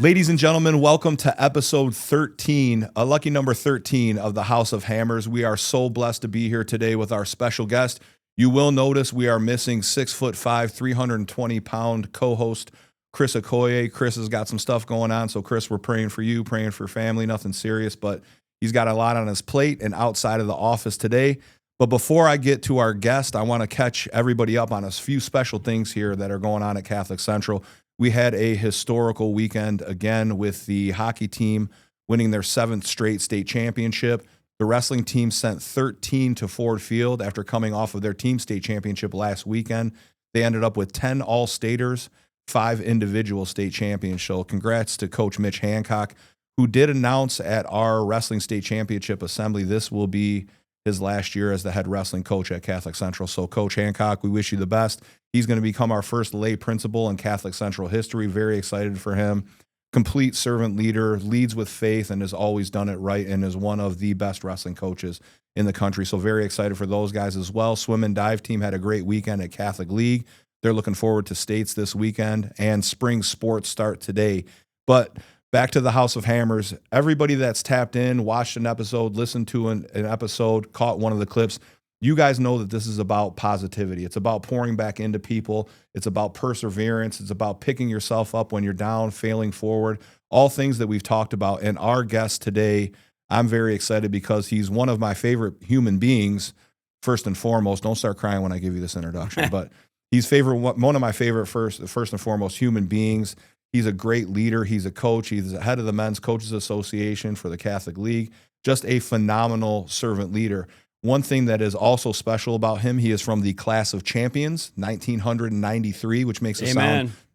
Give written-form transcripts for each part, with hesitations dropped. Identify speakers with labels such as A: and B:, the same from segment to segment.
A: Ladies and gentlemen, welcome to episode 13, a lucky number 13 of the House of Hammers. We are so blessed to be here today with our special guest. You will notice we are missing 6'5", 320-pound co-host Chris Okoye. Chris has got some stuff going on, so Chris, we're praying for you, praying for family, nothing serious, but he's got a lot on his plate and outside of the office today. But before I get to our guest, I want to catch everybody up on a few special things here that are going on at Catholic Central. We had a historical weekend again with the hockey team winning their 7th straight state championship. The wrestling team sent 13 to Ford Field after coming off of their team state championship last weekend. They ended up with 10 all-staters, 5 individual state champions. So congrats to Coach Mitch Hancock, who did announce at our wrestling state championship assembly this will be his last year as the head wrestling coach at Catholic Central. So Coach Hancock, we wish you the best. He's going to become our first lay principal in Catholic Central history. Very excited for him. Complete servant leader, leads with faith, and has always done it right, and is one of the best wrestling coaches in the country. So very excited for those guys as well. Swim and dive team had a great weekend at Catholic League. They're looking forward to states this weekend, and spring sports start today. But back to the House of Hammers. Everybody that's tapped in, watched an episode, listened to an episode, caught one of the clips, you guys know that this is about positivity. It's about pouring back into people. It's about perseverance. It's about picking yourself up when you're down, failing forward, all things that we've talked about. And our guest today, I'm very excited because he's one of my favorite human beings, first and foremost. Don't start crying when I give you this introduction, but he's one of my favorite first and foremost human beings. He's a great leader. He's a coach. He's the head of the Men's Coaches Association for the Catholic League. Just a phenomenal servant leader. One thing that is also special about him, he is from the class of champions, 1993, which makes it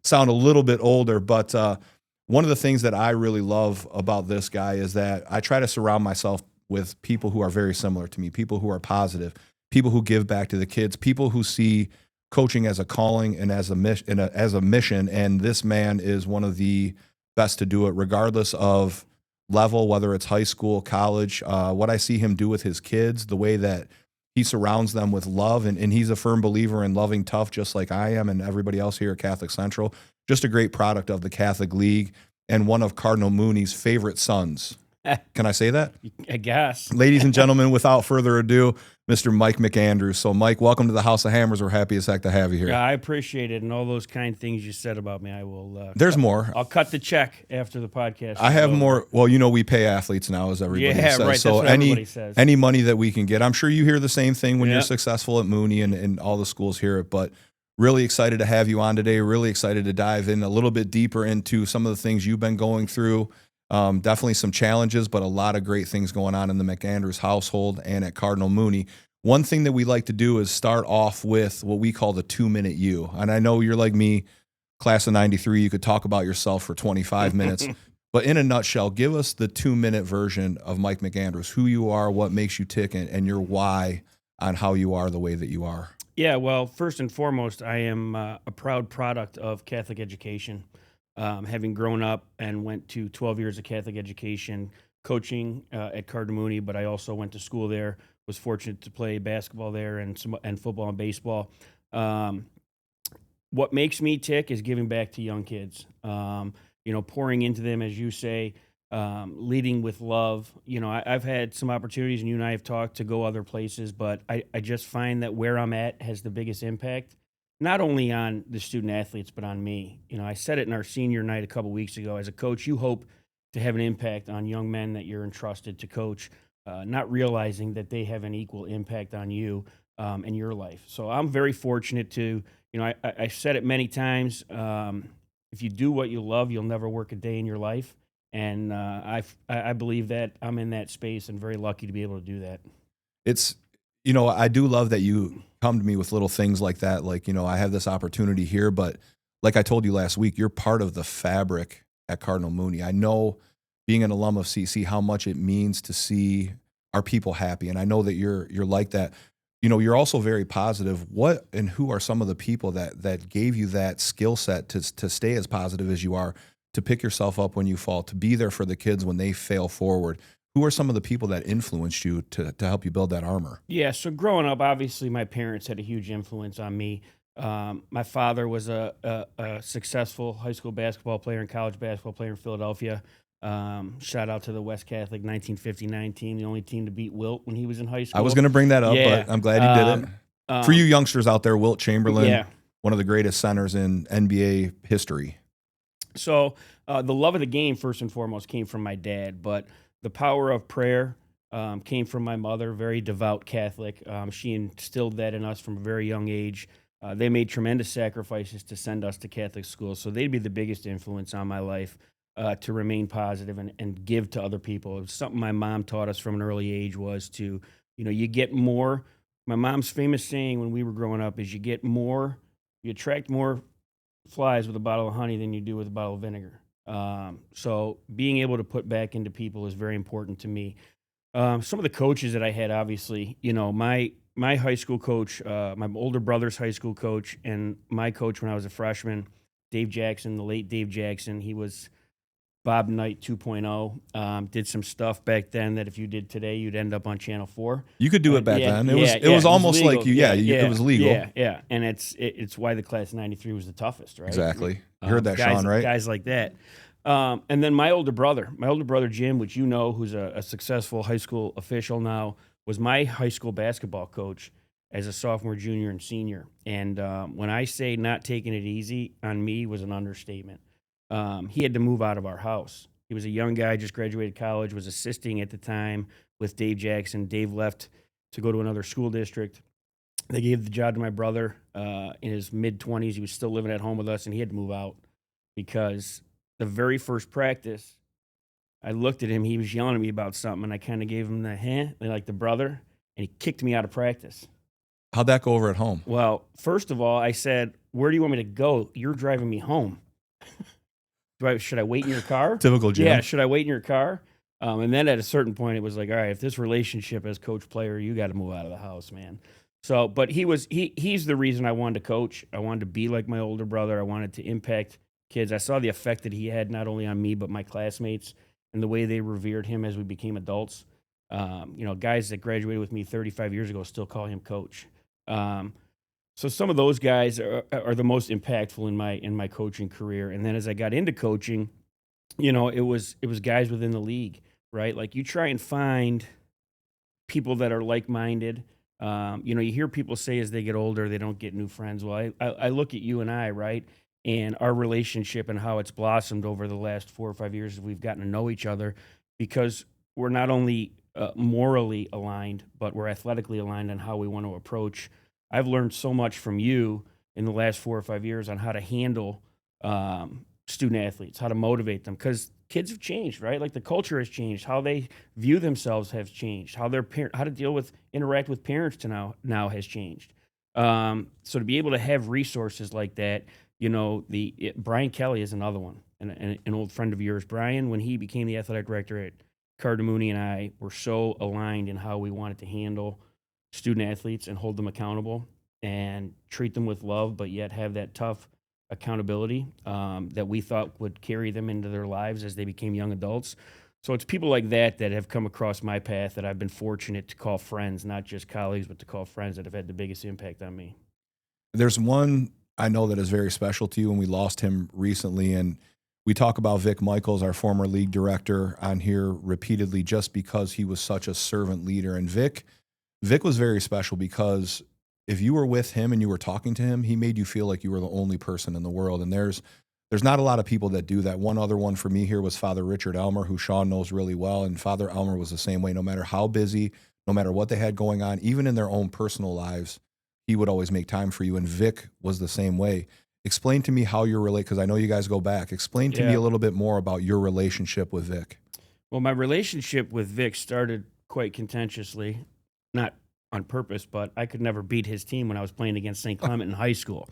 A: sound a little bit older. But one of the things that I really love about this guy is that I try to surround myself with people who are very similar to me, people who are positive, people who give back to the kids, people who see coaching as a calling and as a mission, and this man is one of the best to do it, regardless of level, whether it's high school, college. What I see him do with his kids, the way that he surrounds them with love, and he's a firm believer in loving tough, just like I am and everybody else here at Catholic Central. Just a great product of the Catholic League and one of Cardinal Mooney's favorite sons. Can I say that?
B: I guess.
A: Ladies and gentlemen, without further ado, Mr. Mike McAndrews. So, Mike, welcome to the House of Hammers. We're happy as heck to have you here.
B: Yeah, I appreciate it, and all those kind things you said about me. I will.
A: There's more.
B: I'll cut the check after the podcast.
A: I have more. Well, you know, we pay athletes now, as everybody says.
B: Right.
A: So
B: that's what everybody says.
A: Any money that we can get, I'm sure you hear the same thing when you're successful at Mooney and all the schools hear it. But really excited to have you on today. Really excited to dive in a little bit deeper into some of the things you've been going through. Definitely some challenges, but a lot of great things going on in the McAndrews household and at Cardinal Mooney. One thing that we like to do is start off with what we call the 2-minute you. And I know you're like me, class of 93, you could talk about yourself for 25 minutes. But in a nutshell, give us the 2-minute version of Mike McAndrews, who you are, what makes you tick, and your why on how you are the way that you are.
B: Yeah, well, first and foremost, I am a proud product of Catholic education. Having grown up and went to 12 years of Catholic education, coaching at Cardinal Mooney, but I also went to school there, was fortunate to play basketball there and football and baseball. What makes me tick is giving back to young kids, pouring into them, as you say, leading with love. I've had some opportunities, and you and I have talked, to go other places, but I just find that where I'm at has the biggest impact, not only on the student athletes, but on me. I said it in our senior night a couple weeks ago. As a coach, you hope to have an impact on young men that you're entrusted to coach, not realizing that they have an equal impact on you and your life. So I'm very fortunate to, I've said it many times, if you do what you love, you'll never work a day in your life. And I believe that I'm in that space and very lucky to be able to do that.
A: It's, I do love that you come to me with little things like that. Like, I have this opportunity here, but like I told you last week, you're part of the fabric at Cardinal Mooney. I know, being an alum of CC, how much it means to see our people happy. And I know that you're like that. You're also very positive. What and who are some of the people that gave you that skill set to stay as positive as you are, to pick yourself up when you fall, to be there for the kids when they fail forward? Who are some of the people that influenced you to help you build that armor?
B: Yeah, so growing up, obviously my parents had a huge influence on me. My father was a successful high school basketball player and college basketball player in Philadelphia. Shout out to the West Catholic 1959 team, the only team to beat Wilt when he was in high school.
A: I was going to bring that up,
B: Yeah.
A: but I'm glad you did it. For you youngsters out there, Wilt Chamberlain,
B: Yeah.
A: one of the greatest centers in NBA history.
B: So the love of the game, first and foremost, came from my dad, but the power of prayer came from my mother, very devout Catholic. She instilled that in us from a very young age. They made tremendous sacrifices to send us to Catholic schools, so they'd be the biggest influence on my life to remain positive and give to other people. It was something my mom taught us from an early age was to, you get more. My mom's famous saying when we were growing up is you attract more flies with a bottle of honey than you do with a bottle of vinegar. So being able to put back into people is very important to me. Some of the coaches that I had, obviously, my high school coach, my older brother's high school coach, and my coach when I was a freshman, Dave Jackson, the late Dave Jackson. He was Bob Knight 2.0. Did some stuff back then that if you did today, you'd end up on Channel 4.
A: You could do it back then. It was almost
B: legal.
A: like it was legal.
B: Yeah. And it's why the class of '93 was the toughest, right?
A: Exactly. You heard that,
B: guys,
A: Sean, right?
B: Guys like that. And then my older brother Jim, which who's a successful high school official now, was my high school basketball coach as a sophomore, junior, and senior. And when I say not taking it easy on me was an understatement. He had to move out of our house. He was a young guy, just graduated college, was assisting at the time with Dave Jackson. Dave left to go to another school district. They gave the job to my brother in his mid-20s. He was still living at home with us, and he had to move out because the very first practice, I looked at him. He was yelling at me about something, and I kind of gave him like the brother, and he kicked me out of practice.
A: How'd that go over at home?
B: Well, first of all, I said, "Where do you want me to go? You're driving me home." Should I wait in your car?
A: Typical Jim.
B: Yeah, should I wait in your car? And then at a certain point, it was like, all right, if this relationship as coach-player, you got to move out of the house, man. So, but he's the reason I wanted to coach. I wanted to be like my older brother. I wanted to impact kids. I saw the effect that he had not only on me, but my classmates and the way they revered him as we became adults. Guys that graduated with me 35 years ago still call him coach. So some of those guys are the most impactful in my coaching career. And then as I got into coaching, it was guys within the league, right? Like you try and find people that are like-minded. You hear people say as they get older, they don't get new friends. Well, I look at you and I, right? And our relationship and how it's blossomed over the last 4 or 5 years as we've gotten to know each other, because we're not only morally aligned, but we're athletically aligned on how we want to approach. I've learned so much from you in the last 4 or 5 years on how to handle student athletes, how to motivate them, because kids have changed, right? Like the culture has changed, how they view themselves has changed, how to interact with parents now has changed. So to be able to have resources like that, Brian Kelly is another one, and an old friend of yours. Brian, when he became the athletic director at Cardinal Mooney, and I were so aligned in how we wanted to handle student athletes and hold them accountable and treat them with love, but yet have that tough accountability that we thought would carry them into their lives as they became young adults. So it's people like that have come across my path that I've been fortunate to call friends, not just colleagues, but to call friends that have had the biggest impact on me.
A: There's one I know that is very special to you, and we lost him recently, and we talk about Vic Michaels, our former league director, on here repeatedly just because he was such a servant leader. And Vic was very special because if you were with him and you were talking to him, he made you feel like you were the only person in the world. And there's not a lot of people that do that. One other one for me here was Father Richard Elmer, who Sean knows really well. And Father Elmer was the same way. No matter how busy, no matter what they had going on, even in their own personal lives, he would always make time for you. And Vic was the same way. Explain to me how you're related, because I know you guys go back. Explain to me a little bit more about your relationship with Vic.
B: Well, my relationship with Vic started quite contentiously, not on purpose, but I could never beat his team when I was playing against St. Clement in high school.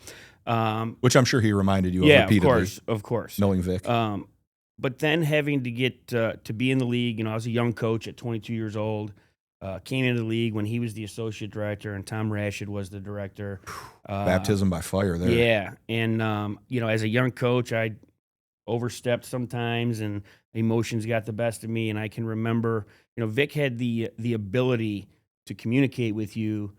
A: Which I'm sure he reminded you of repeatedly.
B: Of course.
A: Knowing Vic.
B: But then having to get to be in the league, I was a young coach at 22 years old, came into the league when he was the associate director and Tom Rashid was the director.
A: Baptism by fire there.
B: Yeah. And, as a young coach, I overstepped sometimes and emotions got the best of me. And I can remember, Vic had the ability to communicate with you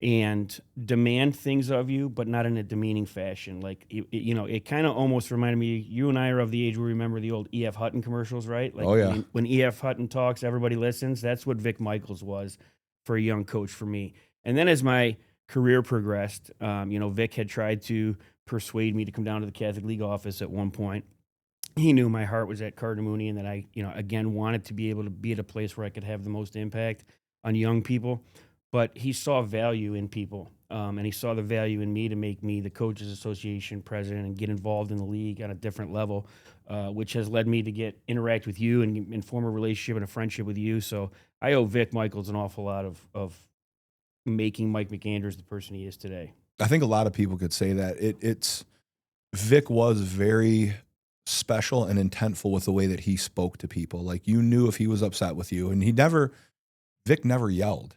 B: and demand things of you, but not in a demeaning fashion. Like, it kind of almost reminded me, you and I are of the age where we remember the old E.F. Hutton commercials, right? Like,
A: Oh, yeah.
B: when E.F. Hutton talks, everybody listens. That's what Vic Michaels was for a young coach for me. And then as my career progressed, Vic had tried to persuade me to come down to the Catholic League office at one point. He knew my heart was at Cardinal Mooney and that I, again, wanted to be able to be at a place where I could have the most impact on young people. But he saw value in people, and he saw the value in me to make me the Coaches Association president and get involved in the league on a different level, which has led me to interact with you and form a relationship and a friendship with you. So I owe Vic Michaels an awful lot of making Mike McAndrews the person he is today.
A: I think a lot of people could say that. It's Vic was very special and intentful with the way that he spoke to people. Like, you knew if he was upset with you, and Vic never yelled.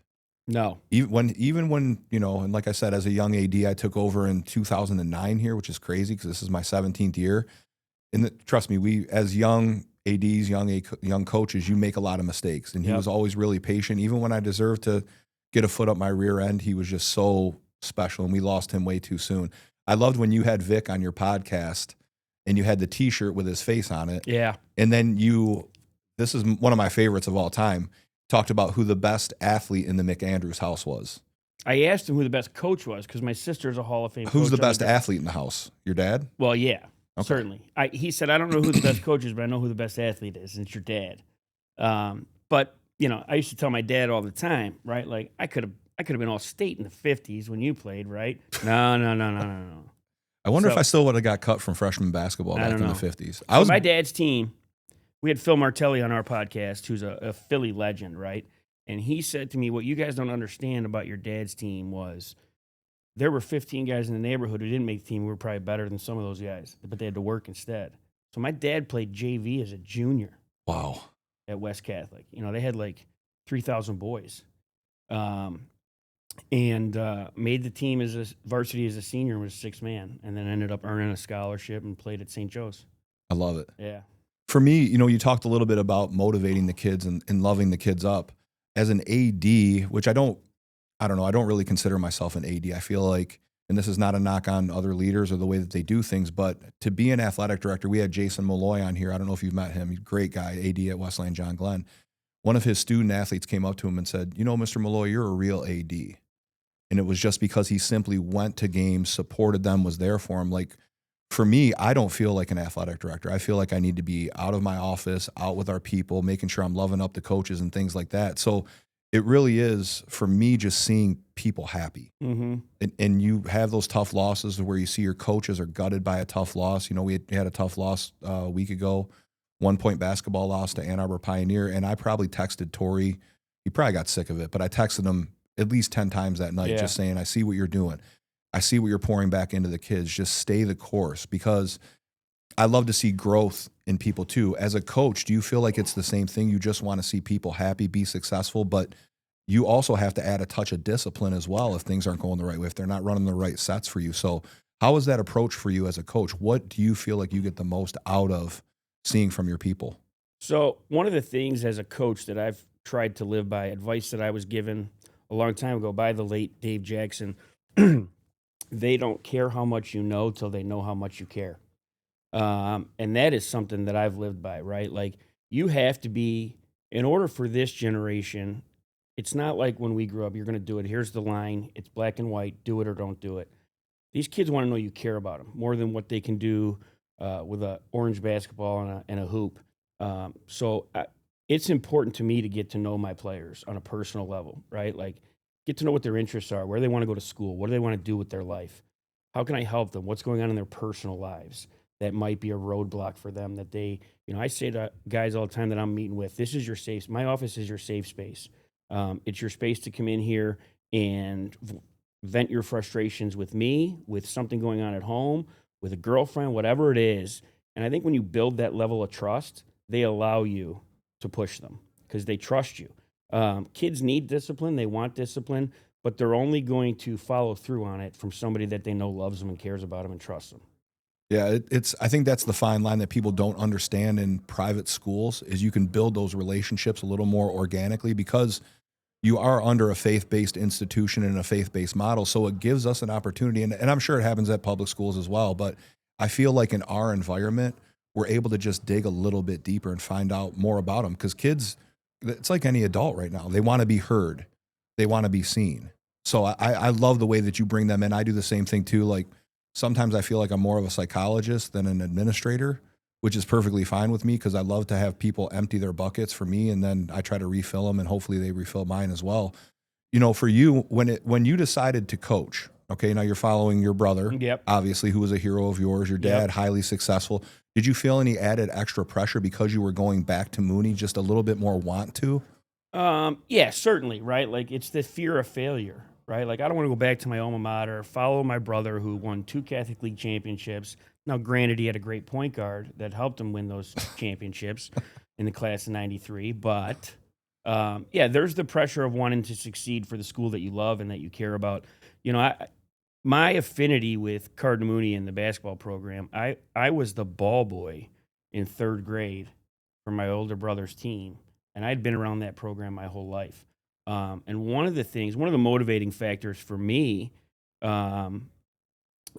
B: No.
A: Even when, and like I said, as a young AD, I took over in 2009 here, which is crazy because this is my 17th year. And trust me, we, as young ADs, young coaches, you make a lot of mistakes. And he was always really patient. Even when I deserved to get a foot up my rear end, he was just so special, and we lost him way too soon. I loved when you had Vic on your podcast and you had the T-shirt with his face on it.
B: Yeah.
A: And then this is one of my favorites of all time, talked about who the best athlete in the McAndrews house was.
B: I asked him who the best coach was because my sister's a Hall of Fame coach.
A: Who's the best athlete in the house? Your dad?
B: Well, yeah,
A: Okay.
B: certainly. He said, I don't know who the best coach is, but I know who the best athlete is, and it's your dad. But, I used to tell my dad all the time, right? Like, I could have been all state in the 50s when you played, right? No.
A: I wonder if I still would have got cut from freshman basketball back in the 50s.
B: My dad's team, we had Phil Martelli on our podcast, who's a Philly legend, right? And he said to me, what you guys don't understand about your dad's team was there were 15 guys in the neighborhood who didn't make the team who were probably better than some of those guys, but they had to work instead. So my dad played JV as a junior.
A: Wow.
B: At West Catholic. They had like 3,000 boys. And made the team as a varsity as a senior and was sixth man, and then ended up earning a scholarship and played at St. Joe's.
A: I love it.
B: Yeah.
A: For me, you talked a little bit about motivating the kids and loving the kids up. As an AD, which I don't really consider myself an AD. I feel like, and this is not a knock on other leaders or the way that they do things, but to be an athletic director, we had Jason Malloy on here. I don't know if you've met him. He's a great guy, AD at Westland John Glenn. One of his student athletes came up to him and said, Mr. Malloy, you're a real AD. And it was just because he simply went to games, supported them, was there for them. Like, for me, I don't feel like an athletic director. I feel like I need to be out of my office, out with our people, making sure I'm loving up the coaches and things like that. So it really is, for me, just seeing people happy.
B: Mm-hmm.
A: And you have those tough losses where you see your coaches are gutted by a tough loss. We had a tough loss a week ago, 1-point basketball loss to Ann Arbor Pioneer. And I probably texted Tori. He probably got sick of it, but I texted him at least 10 times that night, just saying, I see what you're doing. I see what you're pouring back into the kids. Just stay the course, because I love to see growth in people too. As a coach, do you feel like it's the same thing? You just want to see people happy, be successful, but you also have to add a touch of discipline as well if things aren't going the right way, if they're not running the right sets for you. So how is that approach for you as a coach? What do you feel like you get the most out of seeing from your people?
B: So one of the things as a coach that I've tried to live by, advice that I was given a long time ago by the late Dave Jackson, they don't care how much you know till they know how much you care. And that is something that I've lived by, right? Like, you have to be, in order for this generation, it's not like when we grew up, you're going to do it. Here's the line. It's black and white. Do it or don't do it. These kids want to know you care about them more than what they can do with an orange basketball and a hoop. So it's important to me to get to know my players on a personal level, right? Like, get to know what their interests are, where they want to go to school, what do they want to do with their life? How can I help them? What's going on in their personal lives that might be a roadblock for them that they, I say to guys all the time that I'm meeting with, this is your safe, my office is your safe space. It's your space to come in here and vent your frustrations with me, with something going on at home, with a girlfriend, whatever it is. And I think when you build that level of trust, they allow you to push them because they trust you. Kids need discipline. They want discipline, but they're only going to follow through on it from somebody that they know loves them and cares about them and trusts them.
A: Yeah, I think that's the fine line that people don't understand in private schools is you can build those relationships a little more organically because you are under a faith-based institution and a faith-based model. So it gives us an opportunity, and I'm sure it happens at public schools as well, but I feel like in our environment, we're able to just dig a little bit deeper and find out more about them. Because kids, it's like any adult right now. They want to be heard. They want to be seen. So I love the way that you bring them in. I do the same thing too. Like sometimes I feel like I'm more of a psychologist than an administrator, which is perfectly fine with me because I love to have people empty their buckets for me, and then I try to refill them, and hopefully they refill mine as well. You know, for you, when you decided to coach, okay, now you're following your brother,
B: Yep.
A: obviously, who was a hero of yours, your dad,
B: Yep.
A: highly successful. Did you feel any added extra pressure because you were going back to Mooney, just a little bit more want to?
B: Yeah, certainly, right? Like it's the fear of failure, right? Like I don't want to go back to my alma mater, follow my brother who won 2 Catholic League championships. Now, granted, he had a great point guard that helped him win those championships in the class of '93, but yeah, there's the pressure of wanting to succeed for the school that you love and that you care about. You know, my affinity with Cardinal Mooney in the basketball program, I was the ball boy in 3rd grade for my older brother's team, and I'd been around that program my whole life. And one of the motivating factors for me, um,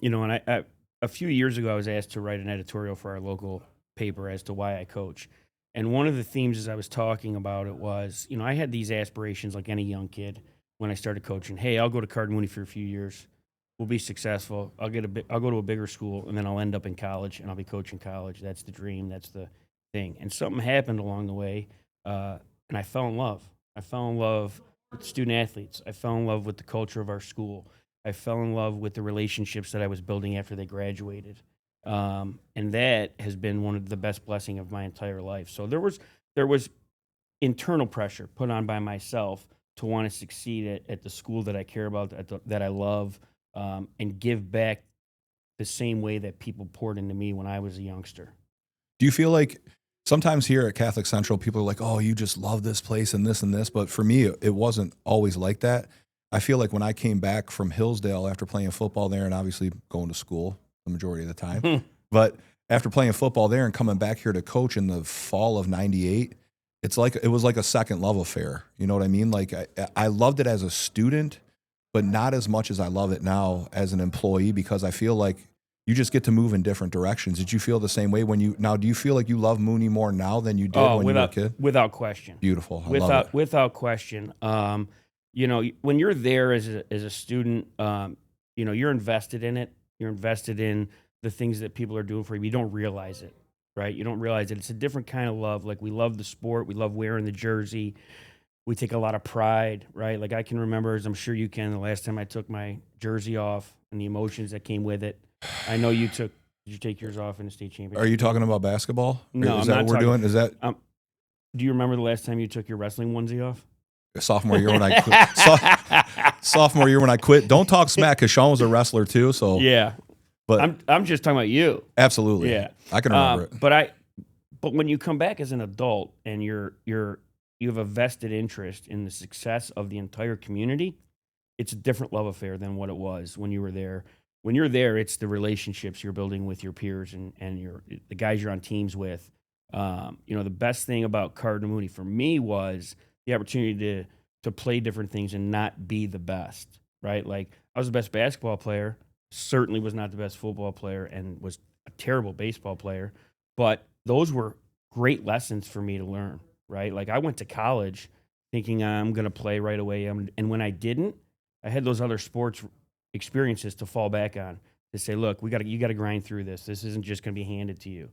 B: you know, and I a few years ago I was asked to write an editorial for our local paper as to why I coach. And one of the themes as I was talking about it was, you know, I had these aspirations like any young kid when I started coaching. Hey, I'll go to Cardinal Mooney for a few years. We'll be successful. I'll go to a bigger school, and then I'll end up in college, and I'll be coaching college. That's the dream. That's the thing. And something happened along the way, and I fell in love. I fell in love with student athletes. I fell in love with the culture of our school. I fell in love with the relationships that I was building after they graduated. And that has been one of the best blessings of my entire life. So there was internal pressure put on by myself to want to succeed at the school that I care about, that I love, and give back the same way that people poured into me when I was a youngster.
A: Do you feel like sometimes here at Catholic Central, people are like, oh, you just love this place and this and this. But for me, it wasn't always like that. I feel like when I came back from Hillsdale after playing football there and obviously going to school the majority of the time, but after playing football there and coming back here to coach in the fall of '98, it was like a second love affair. You know what I mean? Like I loved it as a student, but not as much as I love it now as an employee because I feel like you just get to move in different directions. Did you feel the same way do you feel like you love Mooney more now than you did when you were a kid?
B: Without question.
A: Beautiful. I love it.
B: Without question. You know, when you're there as a student, you know, you're invested in it. You're invested in the things that people are doing for you. You don't realize it, right? You don't realize it. It's a different kind of love. Like we love the sport. We love wearing the jersey. We take a lot of pride, right? Like I can remember, as I'm sure you can, the last time I took my jersey off and the emotions that came with it. I know you took. Did you take yours off in the state championship?
A: Are you talking about basketball?
B: No,
A: is
B: I'm
A: that
B: not
A: what we're
B: talking-
A: doing? Is that
B: Do you remember the last time you took your wrestling onesie off?
A: sophomore year when I quit? Sophomore year when I quit. Don't talk smack because Sean was a wrestler too. So
B: Yeah,
A: but
B: I'm just talking about you.
A: absolutely,
B: Yeah,
A: I can remember it.
B: But when you come back as an adult and you have a vested interest in the success of the entire community, it's a different love affair than what it was when you were there. When you're there, it's the relationships you're building with your peers and the guys you're on teams with. You know, the best thing about Cardinal Mooney for me was the opportunity to play different things and not be the best, right? Like I was the best basketball player, certainly was not the best football player, and was a terrible baseball player. But those were great lessons for me to learn, right? Like I went to college thinking I'm going to play right away. And when I didn't, I had those other sports experiences to fall back on to say, look, you got to grind through this. This isn't just going to be handed to you.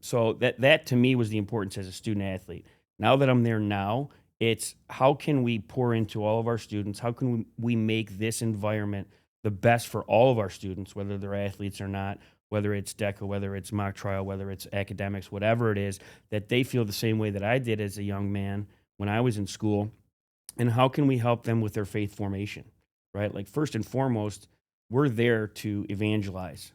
B: So that to me was the importance as a student athlete. Now that I'm there now, it's how can we pour into all of our students? How can we make this environment the best for all of our students, whether they're athletes or not, whether it's DECA, whether it's mock trial, whether it's academics, whatever it is, that they feel the same way that I did as a young man when I was in school. And how can we help them with their faith formation, right? Like first and foremost, we're there to evangelize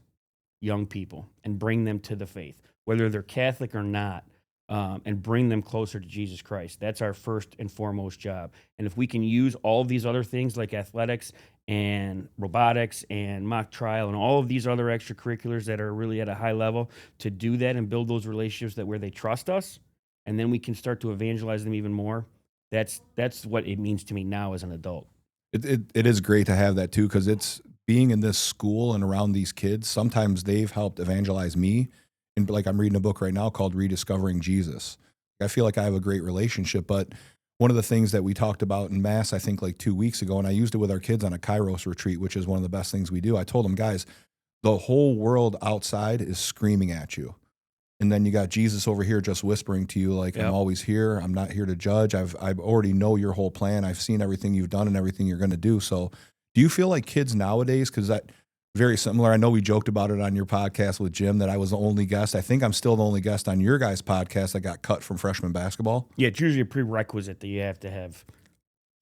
B: young people and bring them to the faith, whether they're Catholic or not, and bring them closer to Jesus Christ. That's our first and foremost job. And if we can use all of these other things like athletics and robotics and mock trial and all of these other extracurriculars that are really at a high level to do that and build those relationships where they trust us, and then we can start to evangelize them even more, That's what it means to me now as an adult.
A: It is great to have that too, because it's being in this school and around these kids. Sometimes they've helped evangelize me, and like I'm reading a book right now called Rediscovering Jesus. I feel like I have a great relationship, but one of the things that we talked about in Mass, I think like 2 weeks ago, and I used it with our kids on a Kairos retreat, which is one of the best things we do. I told them, guys, the whole world outside is screaming at you. And then you got Jesus over here just whispering to you, like,
B: Yep.
A: I'm always here. I'm not here to judge. I already know your whole plan. I've seen everything you've done and everything you're going to do. So do you feel like kids nowadays, because that very similar, I know we joked about it on your podcast with Jim that I was the only guest. I think I'm still the only guest on your guys' podcast that got cut from freshman basketball.
B: Yeah, it's usually a prerequisite that you have to have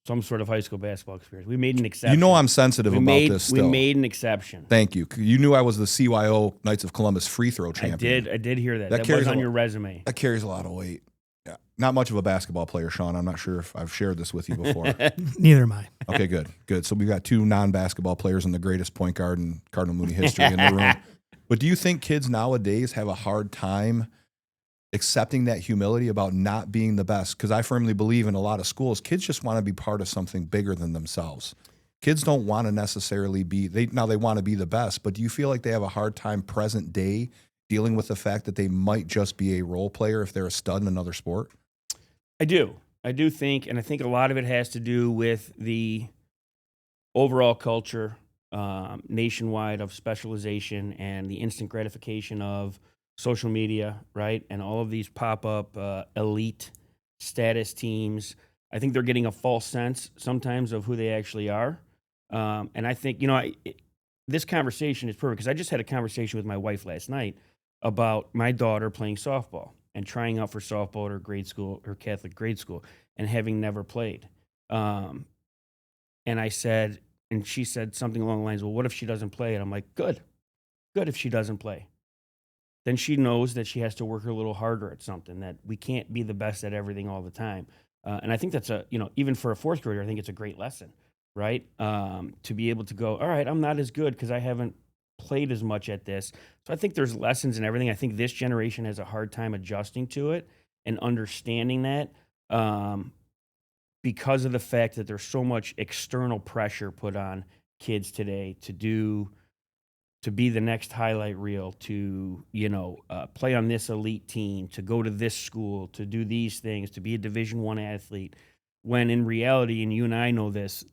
B: some sort of high school basketball experience. We made an exception.
A: You know I'm sensitive about this still.
B: We made an exception.
A: Thank you. You knew I was the CYO Knights of Columbus free throw champion.
B: I did hear that. That
A: carries
B: was on your resume.
A: That carries a lot of weight. Yeah. Not much of a basketball player, Sean. I'm not sure if I've shared this with you before.
C: Neither am I.
A: Okay, good. So we've got two non-basketball players and the greatest point guard in Cardinal Mooney history in the room. But do you think kids nowadays have a hard time accepting that humility about not being the best? Because I firmly believe in a lot of schools, kids just want to be part of something bigger than themselves. Kids don't want to necessarily be, they want to be the best, but do you feel like they have a hard time present day dealing with the fact that they might just be a role player if they're a stud in another sport?
B: I do think, and I think a lot of it has to do with the overall culture nationwide of specialization and the instant gratification of social media, right? And all of these pop-up elite status teams. I think they're getting a false sense sometimes of who they actually are. And I think, this conversation is perfect because I just had a conversation with my wife last night about my daughter playing softball and trying out for softball at her grade school, her Catholic grade school, and having never played. And I said, and she said something along the lines, well, what if she doesn't play? And I'm like, good if she doesn't play. Then she knows that she has to work a little harder at something, that we can't be the best at everything all the time. And I think that's even for a fourth grader, I think it's a great lesson, right? To be able to go, all right, I'm not as good because I haven't played as much at this. So I think there's lessons in everything. I think this generation has a hard time adjusting to it and understanding that because of the fact that there's so much external pressure put on kids today to be the next highlight reel, to play on this elite team, to go to this school, to do these things, to be a Division I athlete. When in reality, and you and I know this,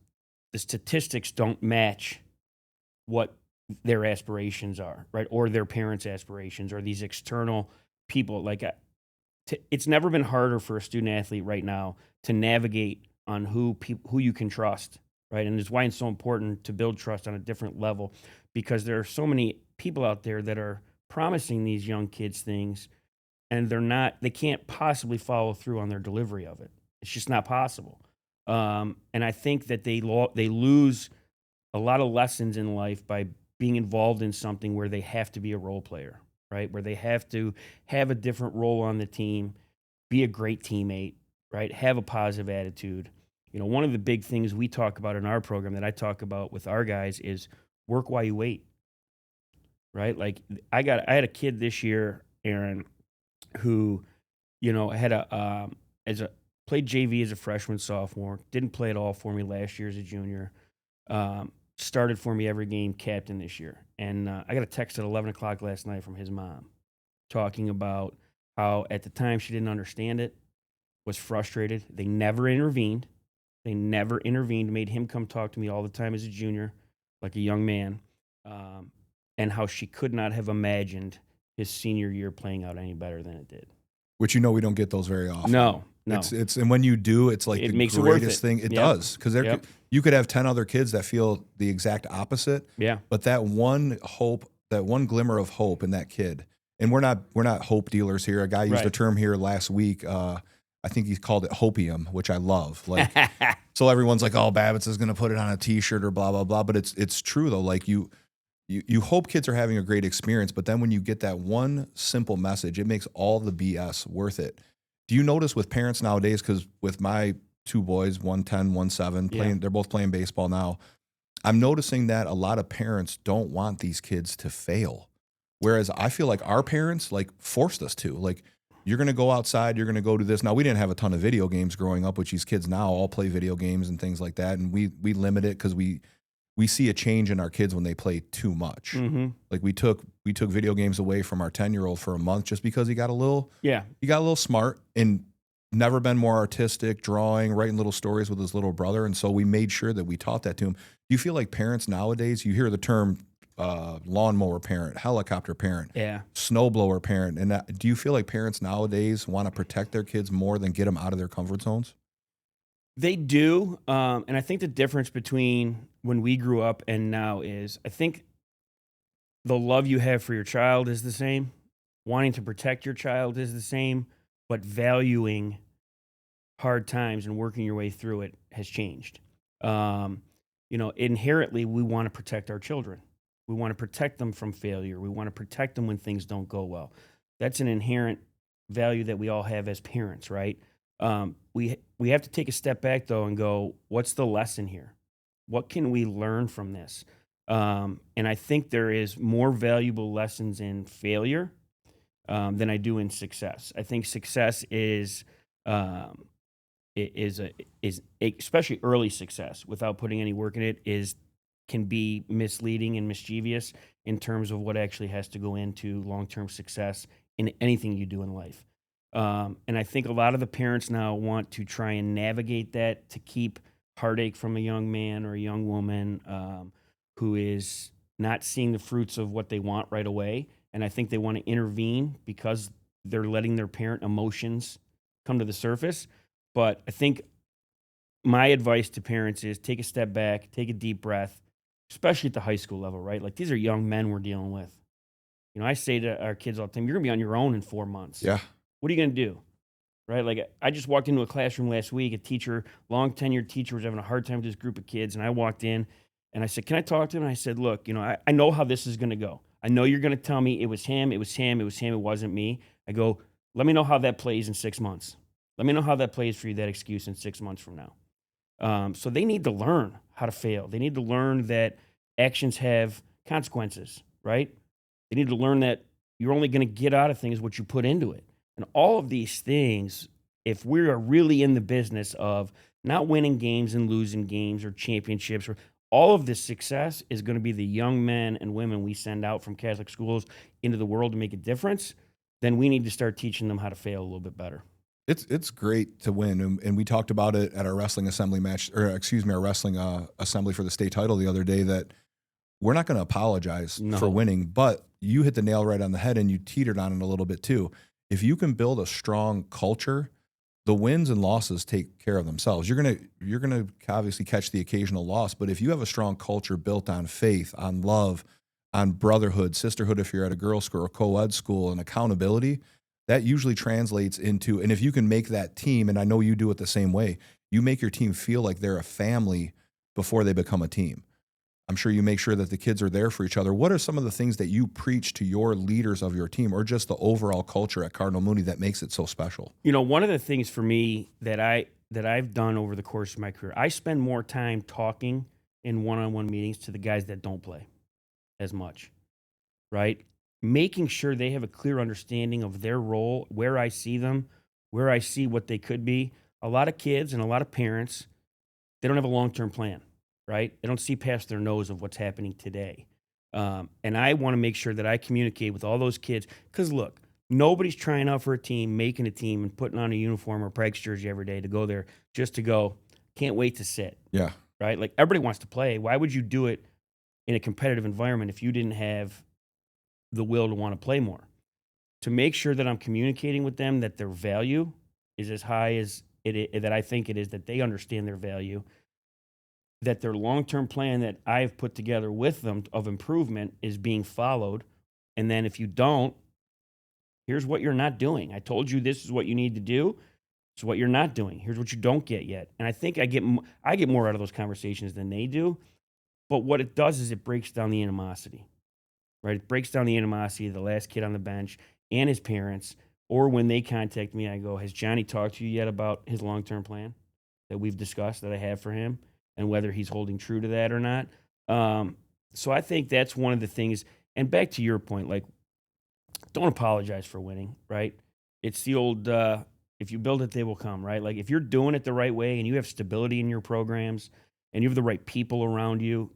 B: the statistics don't match what their aspirations are, right? Or their parents' aspirations, or these external people. Like, it's never been harder for a student athlete right now to navigate on who you can trust, right? And it's why it's so important to build trust on a different level, because there are so many people out there that are promising these young kids things, and they can't possibly follow through on their delivery of it. It's just not possible. And I think that they lose a lot of lessons in life by being involved in something where they have to be a role player, right? Where they have to have a different role on the team, be a great teammate, right? Have a positive attitude. One of the big things we talk about in our program that I talk about with our guys is work while you wait, right? Like I had a kid this year, Aaron, who, played JV as a freshman, sophomore, didn't play at all for me last year as a junior, started for me every game, captain this year. And I got a text at 11 o'clock last night from his mom talking about how at the time she didn't understand it, was frustrated. They never intervened, made him come talk to me all the time as a junior, like a young man, and how she could not have imagined his senior year playing out any better than it did.
A: Which we don't get those very often.
B: No.
A: It's and when you do, it's like
B: it
A: the
B: makes
A: greatest
B: it worth it.
A: thing. It does, because you could have 10 other kids that feel the exact opposite.
B: Yeah.
A: But that one hope, that one glimmer of hope in that kid, and we're not hope dealers here. A guy used a term here last week. I think he called it hopium, which I love. Like, so everyone's like, "Oh, Babicz is going to put it on a T-shirt or blah blah blah." But it's true though. Like you hope kids are having a great experience, but then when you get that one simple message, it makes all the BS worth it. Do you notice with parents nowadays? Because with my two boys, 110, 17, they're both playing baseball now. I'm noticing that a lot of parents don't want these kids to fail. Whereas I feel like our parents forced us to. Like, You're going to go outside. You're going to go do this. Now, we didn't have a ton of video games growing up, which these kids now all play video games and things like that. And we limit it because we see a change in our kids when they play too much.
B: Mm-hmm.
A: Like we took video games away from our 10-year-old for a month just because he got a little smart and never been more artistic, drawing, writing little stories with his little brother. And so we made sure that we taught that to him. Do you feel like parents nowadays, you hear the term lawnmower parent, helicopter parent, snowblower parent, and do you feel like parents nowadays want to protect their kids more than get them out of their comfort zones?
B: They do, and I think the difference between when we grew up and now is, I think the love you have for your child is the same, wanting to protect your child is the same, but valuing hard times and working your way through it has changed. Inherently, we want to protect our children. We want to protect them from failure. We want to protect them when things don't go well. That's an inherent value that we all have as parents, right? We have to take a step back, though, and go, what's the lesson here? What can we learn from this? And I think there is more valuable lessons in failure than I do in success. I think success is especially early success, without putting any work in it, can be misleading and mischievous in terms of what actually has to go into long-term success in anything you do in life. And I think a lot of the parents now want to try and navigate that to keep heartache from a young man or a young woman who is not seeing the fruits of what they want right away. And I think they want to intervene because they're letting their parent emotions come to the surface. But I think my advice to parents is take a step back, take a deep breath, especially at the high school level, right? Like, these are young men we're dealing with. I say to our kids all the time, you're going to be on your own in 4 months.
A: Yeah.
B: What are you going to do? Right? Like, I just walked into a classroom last week. A teacher, long tenured teacher, was having a hard time with this group of kids. And I walked in and I said, can I talk to him? And I said, look, I know how this is going to go. I know you're going to tell me it was him, it wasn't me. I go, let me know how that plays in 6 months. Let me know how that plays for you, that excuse, in 6 months from now. So they need to learn how to fail. They need to learn that actions have consequences, right? They need to learn that you're only going to get out of things what you put into it. And all of these things, if we are really in the business of not winning games and losing games or championships, or all of this success is going to be the young men and women we send out from Catholic schools into the world to make a difference, then we need to start teaching them how to fail a little bit better.
A: It's great to win, and we talked about it at our wrestling assembly match, our wrestling assembly for the state title the other day, that we're not going to apologize for winning, but you hit the nail right on the head, and you teetered on it a little bit too. If you can build a strong culture, the wins and losses take care of themselves. You're gonna obviously catch the occasional loss, but if you have a strong culture built on faith, on love, on brotherhood, sisterhood, if you're at a girls' school or co-ed school, and accountability, that usually translates into, and if you can make that team, and I know you do it the same way, you make your team feel like they're a family before they become a team. I'm sure you make sure that the kids are there for each other. What are some of the things that you preach to your leaders of your team, or just the overall culture at Cardinal Mooney that makes it so special?
B: One of the things for me that I've done over the course of my career, I spend more time talking in one-on-one meetings to the guys that don't play as much, right? Making sure they have a clear understanding of their role, where I see them, where I see what they could be. A lot of kids and a lot of parents, they don't have a long-term plan, right? They don't see past their nose of what's happening today. And I want to make sure that I communicate with all those kids. Because look, nobody's trying out for a team, making a team, and putting on a uniform or practice jersey every day to go there just to go, can't wait to sit.
A: Yeah.
B: Right? Like, everybody wants to play. Why would you do it in a competitive environment if you didn't have the will to want to play more? To make sure that I'm communicating with them that their value is as high as that I think it is, that they understand their value, that their long-term plan that I've put together with them of improvement is being followed. And then if you don't, here's what you're not doing. I told you this is what you need to do. It's what you're not doing. Here's what you don't get yet. And I think I get more out of those conversations than they do. But what it does is it breaks down the animosity, right? It breaks down the animosity of the last kid on the bench and his parents. Or when they contact me, I go, has Johnny talked to you yet about his long-term plan that we've discussed, that I have for him, and whether he's holding true to that or not? So I think that's one of the things. And back to your point, like, don't apologize for winning, right? it's the old, if you build it, they will come, right? Like if you're doing it the right way and you have stability in your programs and you have the right people around you,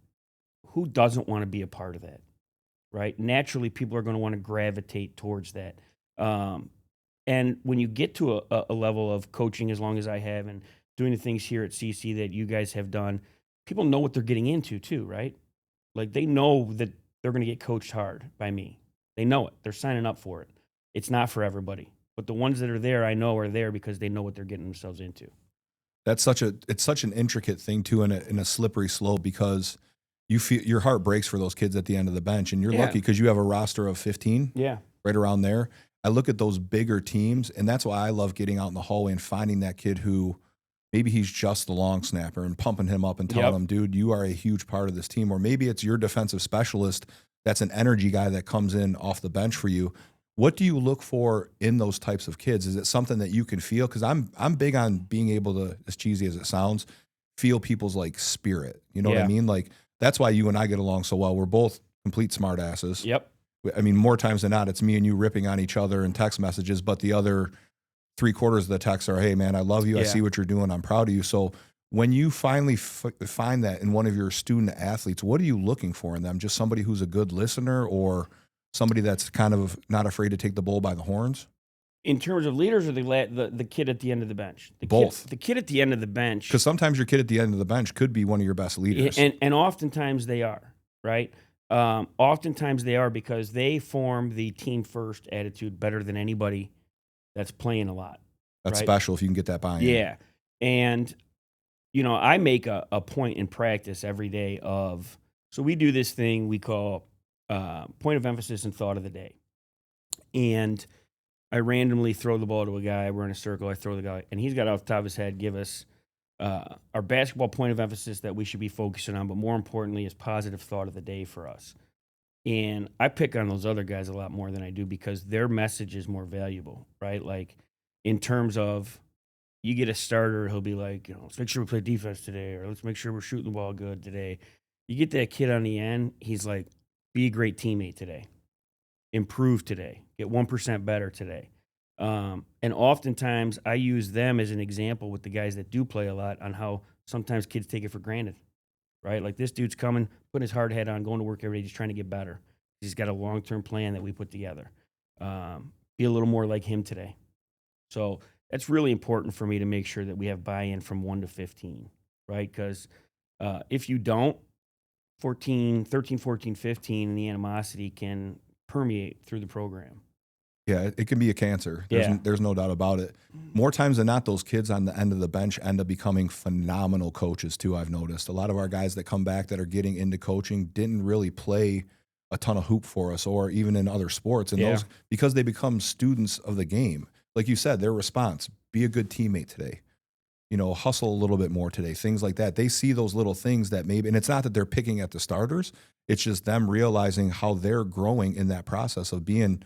B: who doesn't want to be a part of that, right? Naturally, people are going to want to gravitate towards that. And when you get to a level of coaching, as long as I have, and doing the things here at CC that you guys have done, people know what they're getting into too, right? Like they know that they're going to get coached hard by me. They know it. They're signing up for it. It's not for everybody, but the ones that are there, I know are there because they know what they're getting themselves into.
A: It's such an intricate thing too, in a slippery slope, because you feel your heart breaks for those kids at the end of the bench, and you're
B: Yeah.
A: lucky because you have a roster of 15,
B: Yeah.
A: right around there. I look at those bigger teams, and that's why I love getting out in the hallway and finding that kid who maybe he's just the long snapper and pumping him up and telling him, dude, you are a huge part of this team. Or maybe it's your defensive specialist that's an energy guy that comes in off the bench for you. What do you look for in those types of kids? Is it something that you can feel? Because I'm big on being able to, as cheesy as it sounds, feel people's like spirit. You know what I
B: Yeah.
A: mean? Like that's why you and I get along so well. We're both complete smart asses.
B: Yep.
A: I mean, more times than not, it's me and you ripping on each other in text messages, but the other 3/4 of the texts are, hey, man, I love you. I
B: Yeah.
A: see what you're doing. I'm proud of you. So when you finally find that in one of your student athletes, what are you looking for in them? Just somebody who's a good listener, or somebody that's kind of not afraid to take the bull by the horns?
B: In terms of leaders, or the kid at the end of the bench?
A: Both.
B: The kid at the end of the bench.
A: Because sometimes your kid at the end of the bench could be one of your best leaders.
B: And oftentimes they are, right? Oftentimes they are, because they form the team first attitude better than anybody that's playing a lot.
A: That's
B: right?
A: special if you can get that buy-in.
B: Yeah. And, I make a point in practice every day of, so we do this thing we call point of emphasis and thought of the day. And I randomly throw the ball to a guy. We're in a circle. I throw the guy, and he's got off the top of his head give us our basketball point of emphasis that we should be focusing on, but more importantly is positive thought of the day for us. And I pick on those other guys a lot more than I do, because their message is more valuable, right? Like in terms of, you get a starter, he'll be like, let's make sure we play defense today, or let's make sure we're shooting the ball good today. You get that kid on the end, he's like, be a great teammate today, improve today, get 1% better today. And oftentimes I use them as an example with the guys that do play a lot on how sometimes kids take it for granted, right? Like this dude's coming, putting his hard hat on, going to work every day, just trying to get better. He's got a long-term plan that we put together. Be a little more like him today. So that's really important for me to make sure that we have buy-in from 1 to 15, right? Because if you don't, 13, 14, 15, and the animosity can permeate through the program.
A: Yeah, it can be a cancer. There's no doubt about it. More times than not, those kids on the end of the bench end up becoming phenomenal coaches too, I've noticed. A lot of our guys that come back that are getting into coaching didn't really play a ton of hoop for us, or even in other sports. And those, because they become students of the game. Like you said, their response, be a good teammate today. Hustle a little bit more today, things like that. They see those little things that maybe, and it's not that they're picking at the starters, it's just them realizing how they're growing in that process of being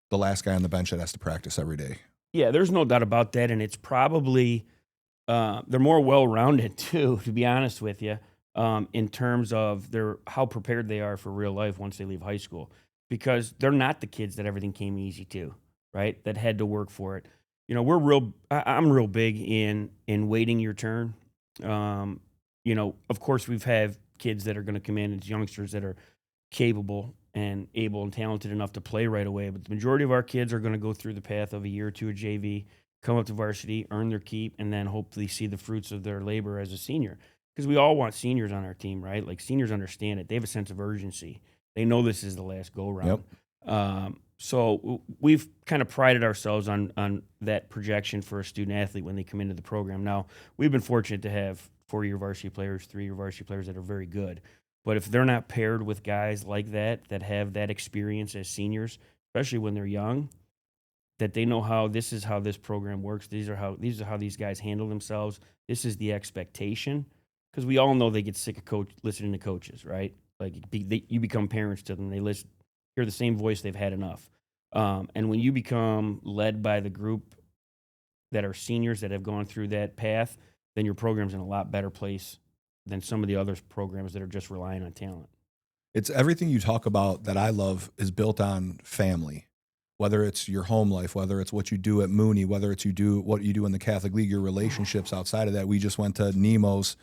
A: the last guy on the bench that has to practice every day.
B: Yeah, there's no doubt about that. And it's probably, they're more well-rounded too, to be honest with you, in terms of how prepared they are for real life once they leave high school, because they're not the kids that everything came easy to, right? That had to work for it. I'm real big in waiting your turn. Of course we've had kids that are going to come in as youngsters that are capable and able and talented enough to play right away. But the majority of our kids are going to go through the path of a year or two of JV, come up to varsity, earn their keep, and then hopefully see the fruits of their labor as a senior. Because we all want seniors on our team, right? Like seniors understand it. They have a sense of urgency. They know this is the last go-round.
A: Yep.
B: So we've kind of prided ourselves on that projection for a student athlete when they come into the program. Now, we've been fortunate to have 4-year varsity players, 3-year varsity players that are very good. But if they're not paired with guys like that have that experience as seniors, especially when they're young, that they know this is how this program works. These are how these guys handle themselves. This is the expectation, because we all know they get sick of listening to coaches, right? Like you become parents to them. They hear the same voice. They've had enough. And when you become led by the group that are seniors that have gone through that path, then your program's in a lot better place than some of the other programs that are just relying on talent.
A: It's everything you talk about that I love is built on family. whether it's your home life, whether it's what you do at Mooney, whether it's what you do in the Catholic League, your relationships outside of that. We just went to Nemo's.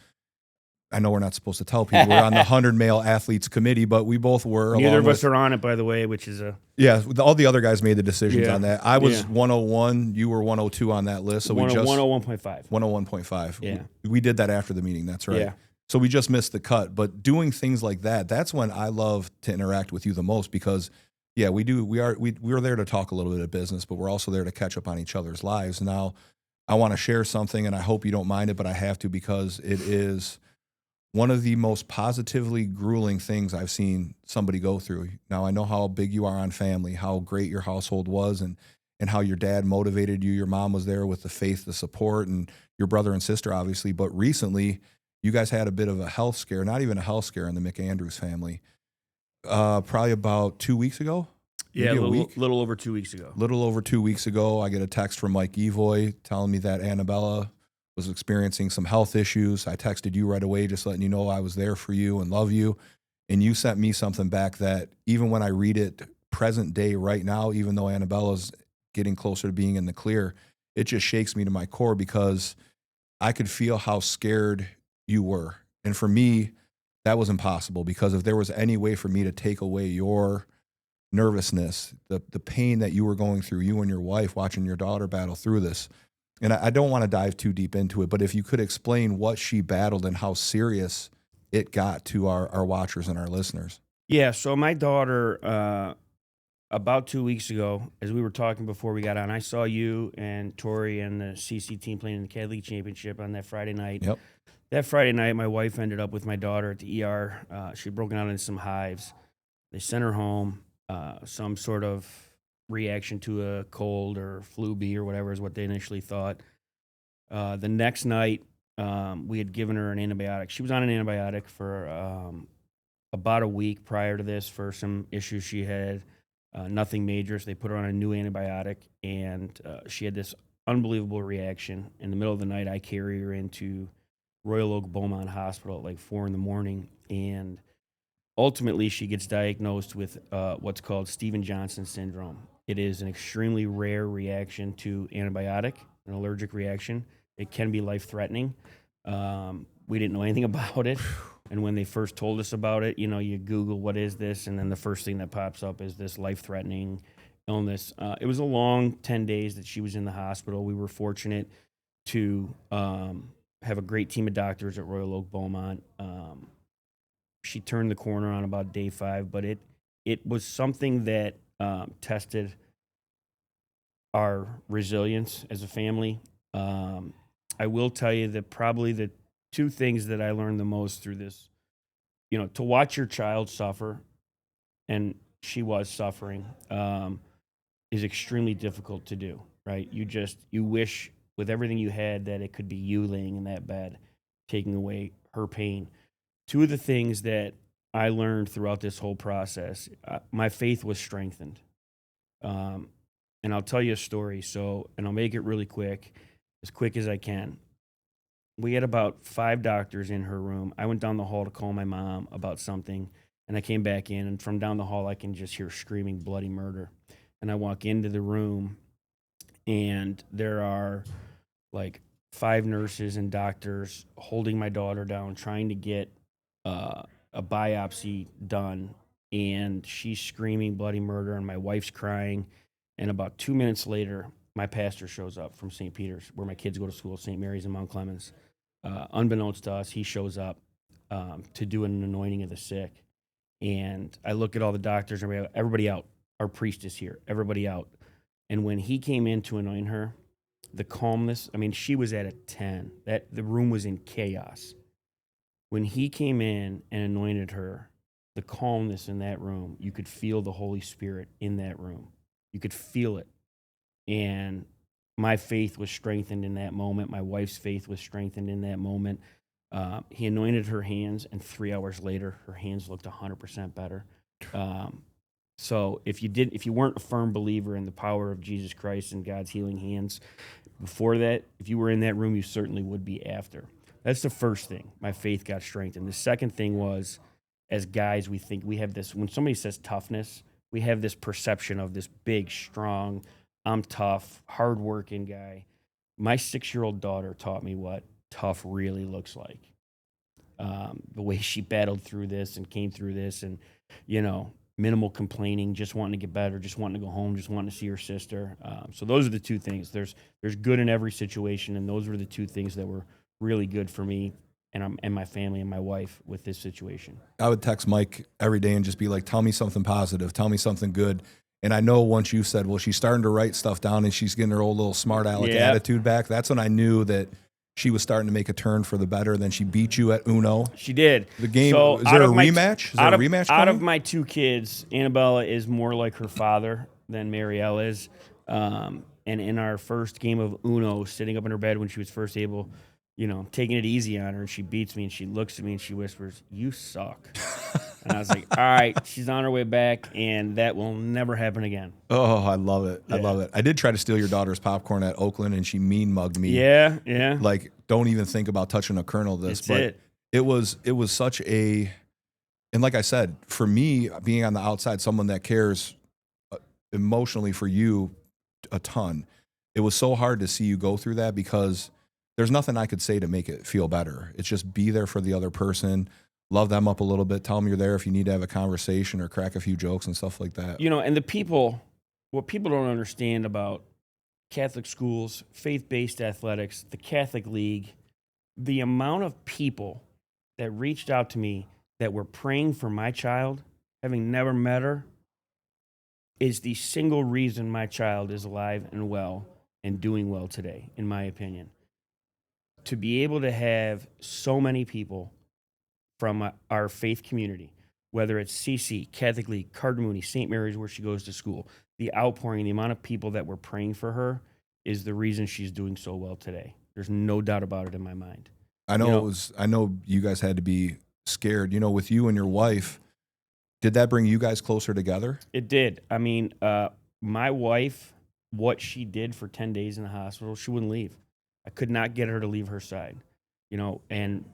A: I know we're not supposed to tell people we're on the 100 male athletes committee, but we both were.
B: Neither of us are on it, by the way, which is
A: all the other guys made the decisions
B: Yeah.
A: on that. I was 101, you were 102 on that list, so we just
B: 101.5.
A: 101.5.
B: Yeah.
A: We did that after the meeting. That's right.
B: Yeah.
A: So we just missed the cut. But doing things like that, that's when I love to interact with you the most because, yeah, we're there to talk a little bit of business, but we're also there to catch up on each other's lives. Now, I want to share something, and I hope you don't mind it, but I have to because it is one of the most positively grueling things I've seen somebody go through. Now, I know how big you are on family, how great your household was, and how your dad motivated you. Your mom was there with the faith, the support, and your brother and sister, obviously. But recently, you guys had a bit of a health scare, not even a health scare in the McAndrews family. Probably about 2 weeks ago.
B: Yeah,
A: Maybe a week.
B: Little over 2 weeks ago.
A: Little over 2 weeks ago, I get a text from Mike Evoy telling me that Annabella was experiencing some health issues. I texted you right away, just letting you know I was there for you and love you. And you sent me something back that even when I read it present day right now, even though Annabella's getting closer to being in the clear, it just shakes me to my core because I could feel how scared you were. And for me, that was impossible because if there was any way for me to take away your nervousness, the pain that you were going through, you and your wife watching your daughter battle through this. And I don't want to dive too deep into it, but if you could explain what she battled and how serious it got to our watchers and our listeners.
B: Yeah, so my daughter, about 2 weeks ago, as we were talking before we got on, I saw you and Tori and the CC team playing in the Catholic League Championship on that Friday night.
A: Yep.
B: That Friday night, my wife ended up with my daughter at the ER. She'd broken out into some hives. They sent her home. Some sort of reaction to a cold or flu B or whatever is what they initially thought. The next night, we had given her an antibiotic. She was on an antibiotic for about a week prior to this for some issues she had. Nothing major, so they put her on a new antibiotic, and she had this unbelievable reaction. In the middle of the night, I carry her into Royal Oak Beaumont Hospital at like 4 a.m, and ultimately she gets diagnosed with what's called Steven Johnson syndrome. It is an extremely rare reaction to antibiotic, an allergic reaction. It can be life-threatening. We didn't know anything about it. And when they first told us about it, you Google, what is this? And then the first thing that pops up is this life-threatening illness. It was a long 10 days that she was in the hospital. We were fortunate to have a great team of doctors at Royal Oak Beaumont. She turned the corner on about day 5, but it was something that tested our resilience as a family. I will tell you that probably the 2 things that I learned the most through this, to watch your child suffer, and she was suffering, is extremely difficult to do, right? You wish with everything you had that it could be you laying in that bed, taking away her pain. 2 of the things that I learned throughout this whole process, my faith was strengthened. And I'll tell you a story, and I'll make it really quick as I can. We had about 5 doctors in her room. I went down the hall to call my mom about something, and I came back in, and from down the hall, I can just hear screaming bloody murder. And I walk into the room, and there are like 5 nurses and doctors holding my daughter down, trying to get a biopsy done, and she's screaming bloody murder, and my wife's crying. And about 2 minutes later, my pastor shows up from St. Peter's, where my kids go to school, St. Mary's in Mount Clemens. Unbeknownst to us, he shows up to do an anointing of the sick. And I look at all the doctors, and everybody out. Our priest is here, everybody out. And when he came in to anoint her, the calmness, she was at a 10. The room was in chaos. When he came in and anointed her, the calmness in that room, you could feel the Holy Spirit in that room. You could feel it. And my faith was strengthened in that moment. My wife's faith was strengthened in that moment. He anointed her hands, and 3 hours later, her hands looked 100% better. So if you weren't a firm believer in the power of Jesus Christ and God's healing hands before that, if you were in that room, you certainly would be after. That's the first thing. My faith got strengthened. The second thing was, as guys, we think we have this, when somebody says toughness, we have this perception of this big, strong, I'm tough, hardworking guy. My 6-year-old daughter taught me what tough really looks like. The way she battled through this and came through this, and minimal complaining, just wanting to get better, just wanting to go home, just wanting to see her sister. So those are the two things. There's good in every situation, and those were the two things that were really good for me and my family and my wife with this situation.
A: I would text Mike every day and just be like, tell me something positive, tell me something good. And I know once you said, well, she's starting to write stuff down and she's getting her old little smart aleck attitude back, that's when I knew that she was starting to make a turn for the better. Then she beat you at Uno.
B: She did.
A: The game,
B: so
A: is there a rematch? Is there a rematch
B: out
A: coming?
B: of my two kids, Annabella is more like her father than Marielle is. And in our first game of Uno, sitting up in her bed when she was first able, taking it easy on her, and she beats me, and she looks at me, and she whispers, "You suck." And I was like, all right, she's on her way back, and that will never happen again.
A: Oh, I love it.
B: Yeah.
A: I love it. I did try to steal your daughter's popcorn at Oakland, and she mean mugged me.
B: Yeah, yeah.
A: Like, don't even think about touching a kernel of this.
B: That's
A: It was such a, and like I said, for me, being on the outside, someone that cares emotionally for you a ton, it was so hard to see you go through that because there's nothing I could say to make it feel better. It's just be there for the other person, love them up a little bit, tell them you're there if you need to have a conversation or crack a few jokes and stuff like that.
B: And what people don't understand about Catholic schools, faith-based athletics, the Catholic League, the amount of people that reached out to me that were praying for my child, having never met her, is the single reason my child is alive and well and doing well today, in my opinion. To be able to have so many people from our faith community, whether it's CC, Catholic League, Cardinal Mooney, St. Mary's, where she goes to school, the outpouring, the amount of people that were praying for her is the reason she's doing so well today. There's no doubt about it in my mind.
A: I know I know you guys had to be scared. With you and your wife, did that bring you guys closer together?
B: It did. I mean, my wife, what she did for 10 days in the hospital, she wouldn't leave. I could not get her to leave her side, and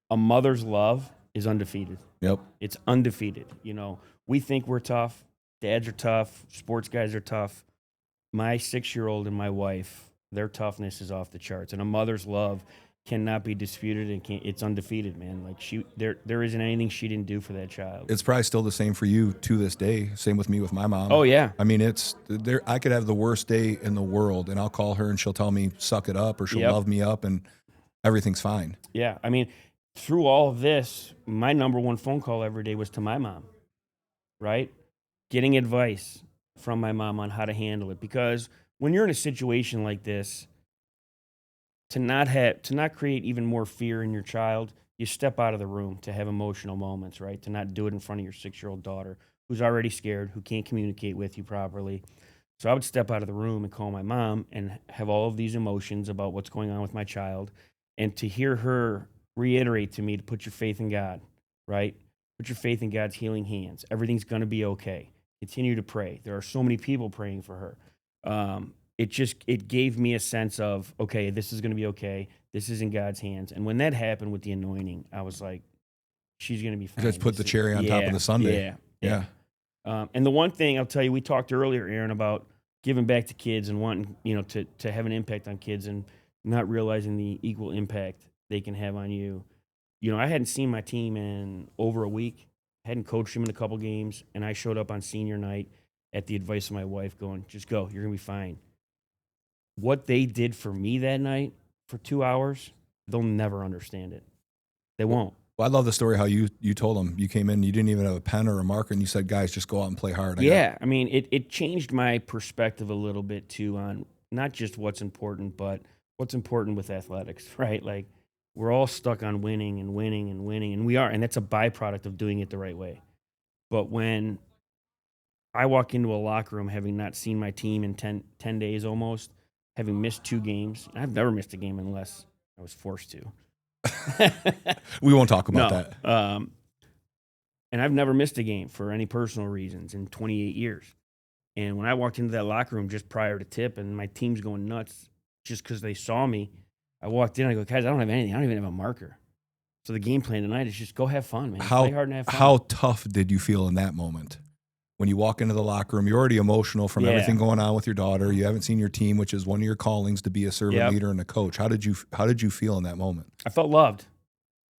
B: a mother's love is undefeated.
A: Yep.
B: It's undefeated. We think we're tough. Dads are tough. Sports guys are tough. My 6-year-old and my wife, their toughness is off the charts. And a mother's love cannot be disputed, and it's undefeated, man. Like there isn't anything she didn't do for that child.
A: It's probably still the same for you to this day. Same with me with my mom.
B: Oh yeah.
A: I mean, it's there. I could have the worst day in the world, and I'll call her, and she'll tell me suck it up, or she'll love me up, and everything's fine.
B: Yeah, I mean, through all of this, my number one phone call every day was to my mom. Right, getting advice from my mom on how to handle it, because when you're in a situation like this, to not create even more fear in your child, you step out of the room to have emotional moments, right? To not do it in front of your 6-year-old daughter who's already scared, who can't communicate with you properly. So I would step out of the room and call my mom and have all of these emotions about what's going on with my child, and to hear her reiterate to me to put your faith in God, right? Put your faith in God's healing hands. Everything's going to be okay. Continue to pray. There are so many people praying for her. It gave me a sense of, okay, this is going to be okay. This is in God's hands. And when that happened with the anointing, I was like, she's going to be fine.
A: You guys put the cherry on top of the sundae.
B: Yeah. And the one thing I'll tell you, we talked earlier, Aaron, about giving back to kids and wanting, to have an impact on kids and not realizing the equal impact they can have on you. I hadn't seen my team in over a week. Hadn't coached them in a couple games. And I showed up on senior night at the advice of my wife going, just go, you're going to be fine. What they did for me that night for 2 hours, they'll never understand it. They won't.
A: Well, I love the story how you told them, you came in, you didn't even have a pen or a marker, and you said, guys, just go out and play hard.
B: I mean, it changed my perspective a little bit too on not just what's important, but what's important with athletics, right? Like, we're all stuck on winning and winning and winning, and we are, and that's a byproduct of doing it the right way. But when I walk into a locker room having not seen my team in 10 days almost, having missed 2 games, and I've never missed a game unless I was forced to.
A: We won't talk about that.
B: And I've never missed a game for any personal reasons in 28 years. And when I walked into that locker room just prior to tip and my team's going nuts just because they saw me, I walked in, I go, guys, I don't have anything. I don't even have a marker. So the game plan tonight is just go have fun, man. Play hard and have fun.
A: How tough did you feel in that moment when you walk into the locker room, you're already emotional from everything going on with your daughter. You haven't seen your team, which is one of your callings to be a servant leader and a coach. How did you feel in that moment?
B: I felt loved.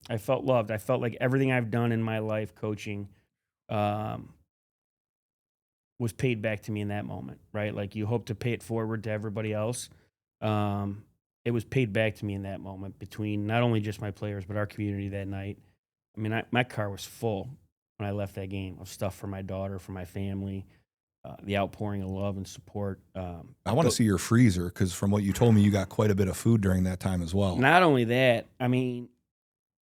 B: I felt like everything I've done in my life coaching was paid back to me in that moment, right? Like you hope to pay it forward to everybody else. It was paid back to me in that moment between not only just my players, but our community that night. I mean, my car was full when I left that game of stuff for my daughter, for my family, the outpouring of love and support.
A: I want to see your freezer because from what you told me, you got quite a bit of food during that time as well.
B: Not only that, I mean,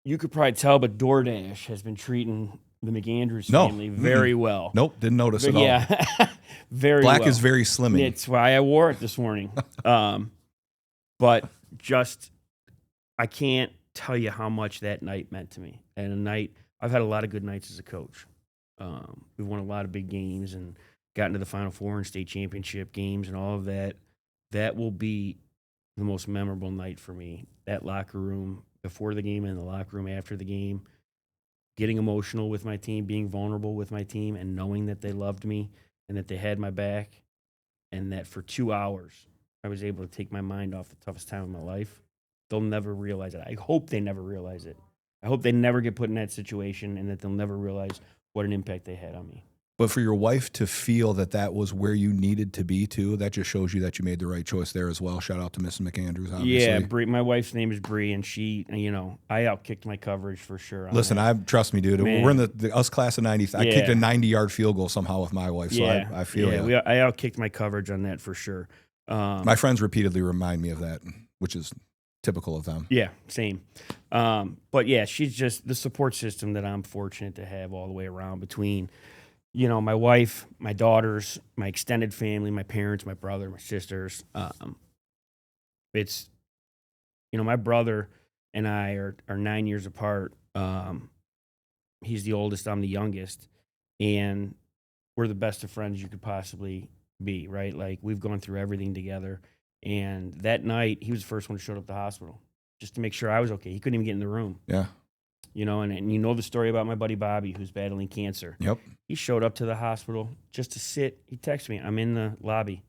B: you could probably tell, but DoorDash has been treating the McAndrews family very well.
A: Nope, didn't notice at all.
B: Yeah, very
A: Black
B: well.
A: is very slimming.
B: It's why I wore it this morning. But just, I can't tell you how much that night meant to me. And a night, I've had a lot of good nights as a coach. We've won a lot of big games and gotten to the Final Four and state championship games and all of that. That will be the most memorable night for me. That locker room before the game and the locker room after the game, getting emotional with my team, being vulnerable with my team, and knowing that they loved me and that they had my back, and that for 2 hours I was able to take my mind off the toughest time of my life. They'll never realize it. I hope they never realize it. I hope they never get put in that situation and that they'll never realize what an impact they had on me.
A: But for your wife to feel that that was where you needed to be too, that just shows you that you made the right choice there as well. Shout out to Mrs. McAndrews, obviously.
B: Yeah, Bree, my wife's name is Bree, and she, I outkicked my coverage for sure.
A: Listen, trust me, dude.
B: Man.
A: We're in the us class of 90. I kicked a 90-yard field goal somehow with my wife, so I feel it.
B: I outkicked my coverage on that for sure.
A: My friends repeatedly remind me of that, which is typical of them.
B: Yeah, same. But yeah, she's just the support system that I'm fortunate to have all the way around between, my wife, my daughters, my extended family, my parents, my brother, my sisters. It's, my brother and I are 9 years apart. He's the oldest, I'm the youngest, and we're the best of friends you could possibly be, right? Like, we've gone through everything together. And that night, he was the first one who showed up at the hospital just to make sure I was okay. He couldn't even get in the room.
A: Yeah.
B: And you know the story about my buddy Bobby, who's battling cancer.
A: Yep.
B: He showed up to the hospital just to sit. He texted me, I'm in the lobby,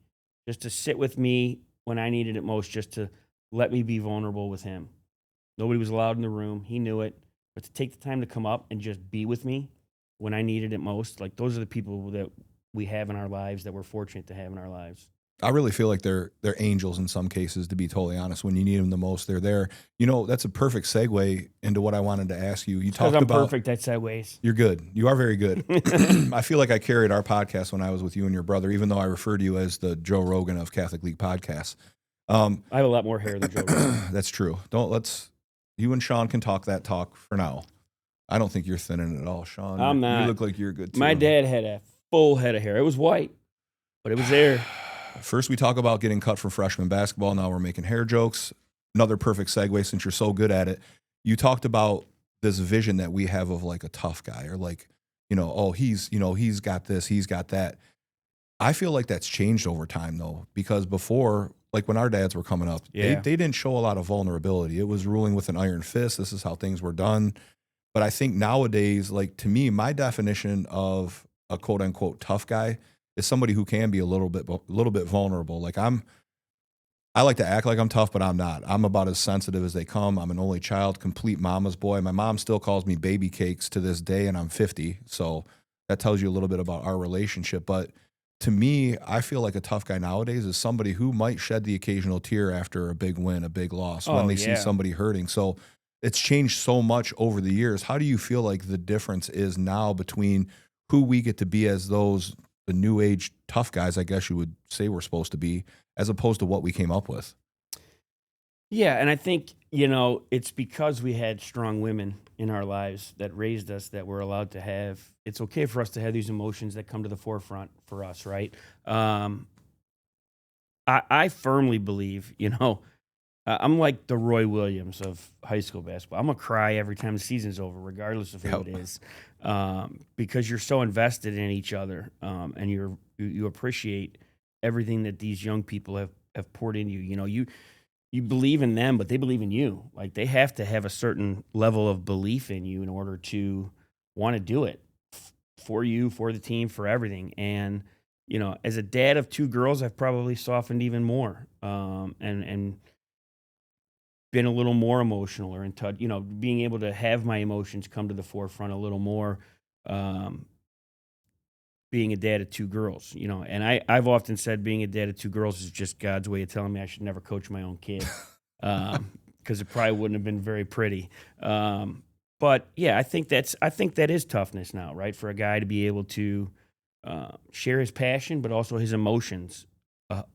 B: just to sit with me when I needed it most, just to let me be vulnerable with him. Nobody was allowed in the room. He knew it. But to take the time to come up and just be with me when I needed it most, like, those are the people that we have in our lives, that we're fortunate to have in our lives.
A: I really feel like they're angels in some cases, to be totally honest. When you need them the most, they're there. That's a perfect segue into what I wanted to ask you. You talked about
B: perfect at segues.
A: You're good. You are very good. I feel like I carried our podcast when I was with you and your brother, even though I referred to you as the Joe Rogan of Catholic League podcasts.
B: I have a lot more hair than Joe Rogan.
A: That's true. You and Sean can talk that talk for now. I don't think you're thinning it at all, Sean.
B: I'm not.
A: You look like you're good too.
B: My dad had a full head of hair. It was white, but it was there.
A: First, we talk about getting cut for freshman basketball. Now we're making hair jokes. Another perfect segue, since you're so good at it. You talked about this vision that we have of like a tough guy, or like, he's got this, he's got that. I feel like that's changed over time though, because before, like when our dads were coming up, they didn't show a lot of vulnerability. It was ruling with an iron fist. This is how things were done. But I think nowadays, like, to me, my definition of a quote unquote tough guy is somebody who can be a little bit vulnerable. Like, I like to act like I'm tough, but I'm not. I'm about as sensitive as they come. I'm an only child, complete mama's boy. My mom still calls me baby cakes to this day, and I'm 50. So that tells you a little bit about our relationship. But to me, I feel like a tough guy nowadays is somebody who might shed the occasional tear after a big win, a big loss, when they see somebody hurting. So it's changed so much over the years. How do you feel like the difference is now between who we get to be as the new age tough guys, I guess you would say we're supposed to be, as opposed to what we came up with?
B: Yeah, and I think, it's because we had strong women in our lives that raised us, that we're allowed to have, it's okay for us to have these emotions that come to the forefront for us, right? I firmly believe, I'm like the Roy Williams of high school basketball. I'm going to cry every time the season's over, regardless of who it is, because you're so invested in each other, and you appreciate everything that these young people have poured into you. You believe in them, but they believe in you. Like, they have to have a certain level of belief in you in order to want to do it for you, for the team, for everything. And, as a dad of two girls, I've probably softened even more, and been a little more emotional or in touch, being able to have my emotions come to the forefront a little more, um, being a dad of two girls, and I've often said being a dad of two girls is just God's way of telling me I should never coach my own kid, because it probably wouldn't have been very pretty. But yeah, I think that is toughness now, right? For a guy to be able to share his passion, but also his emotions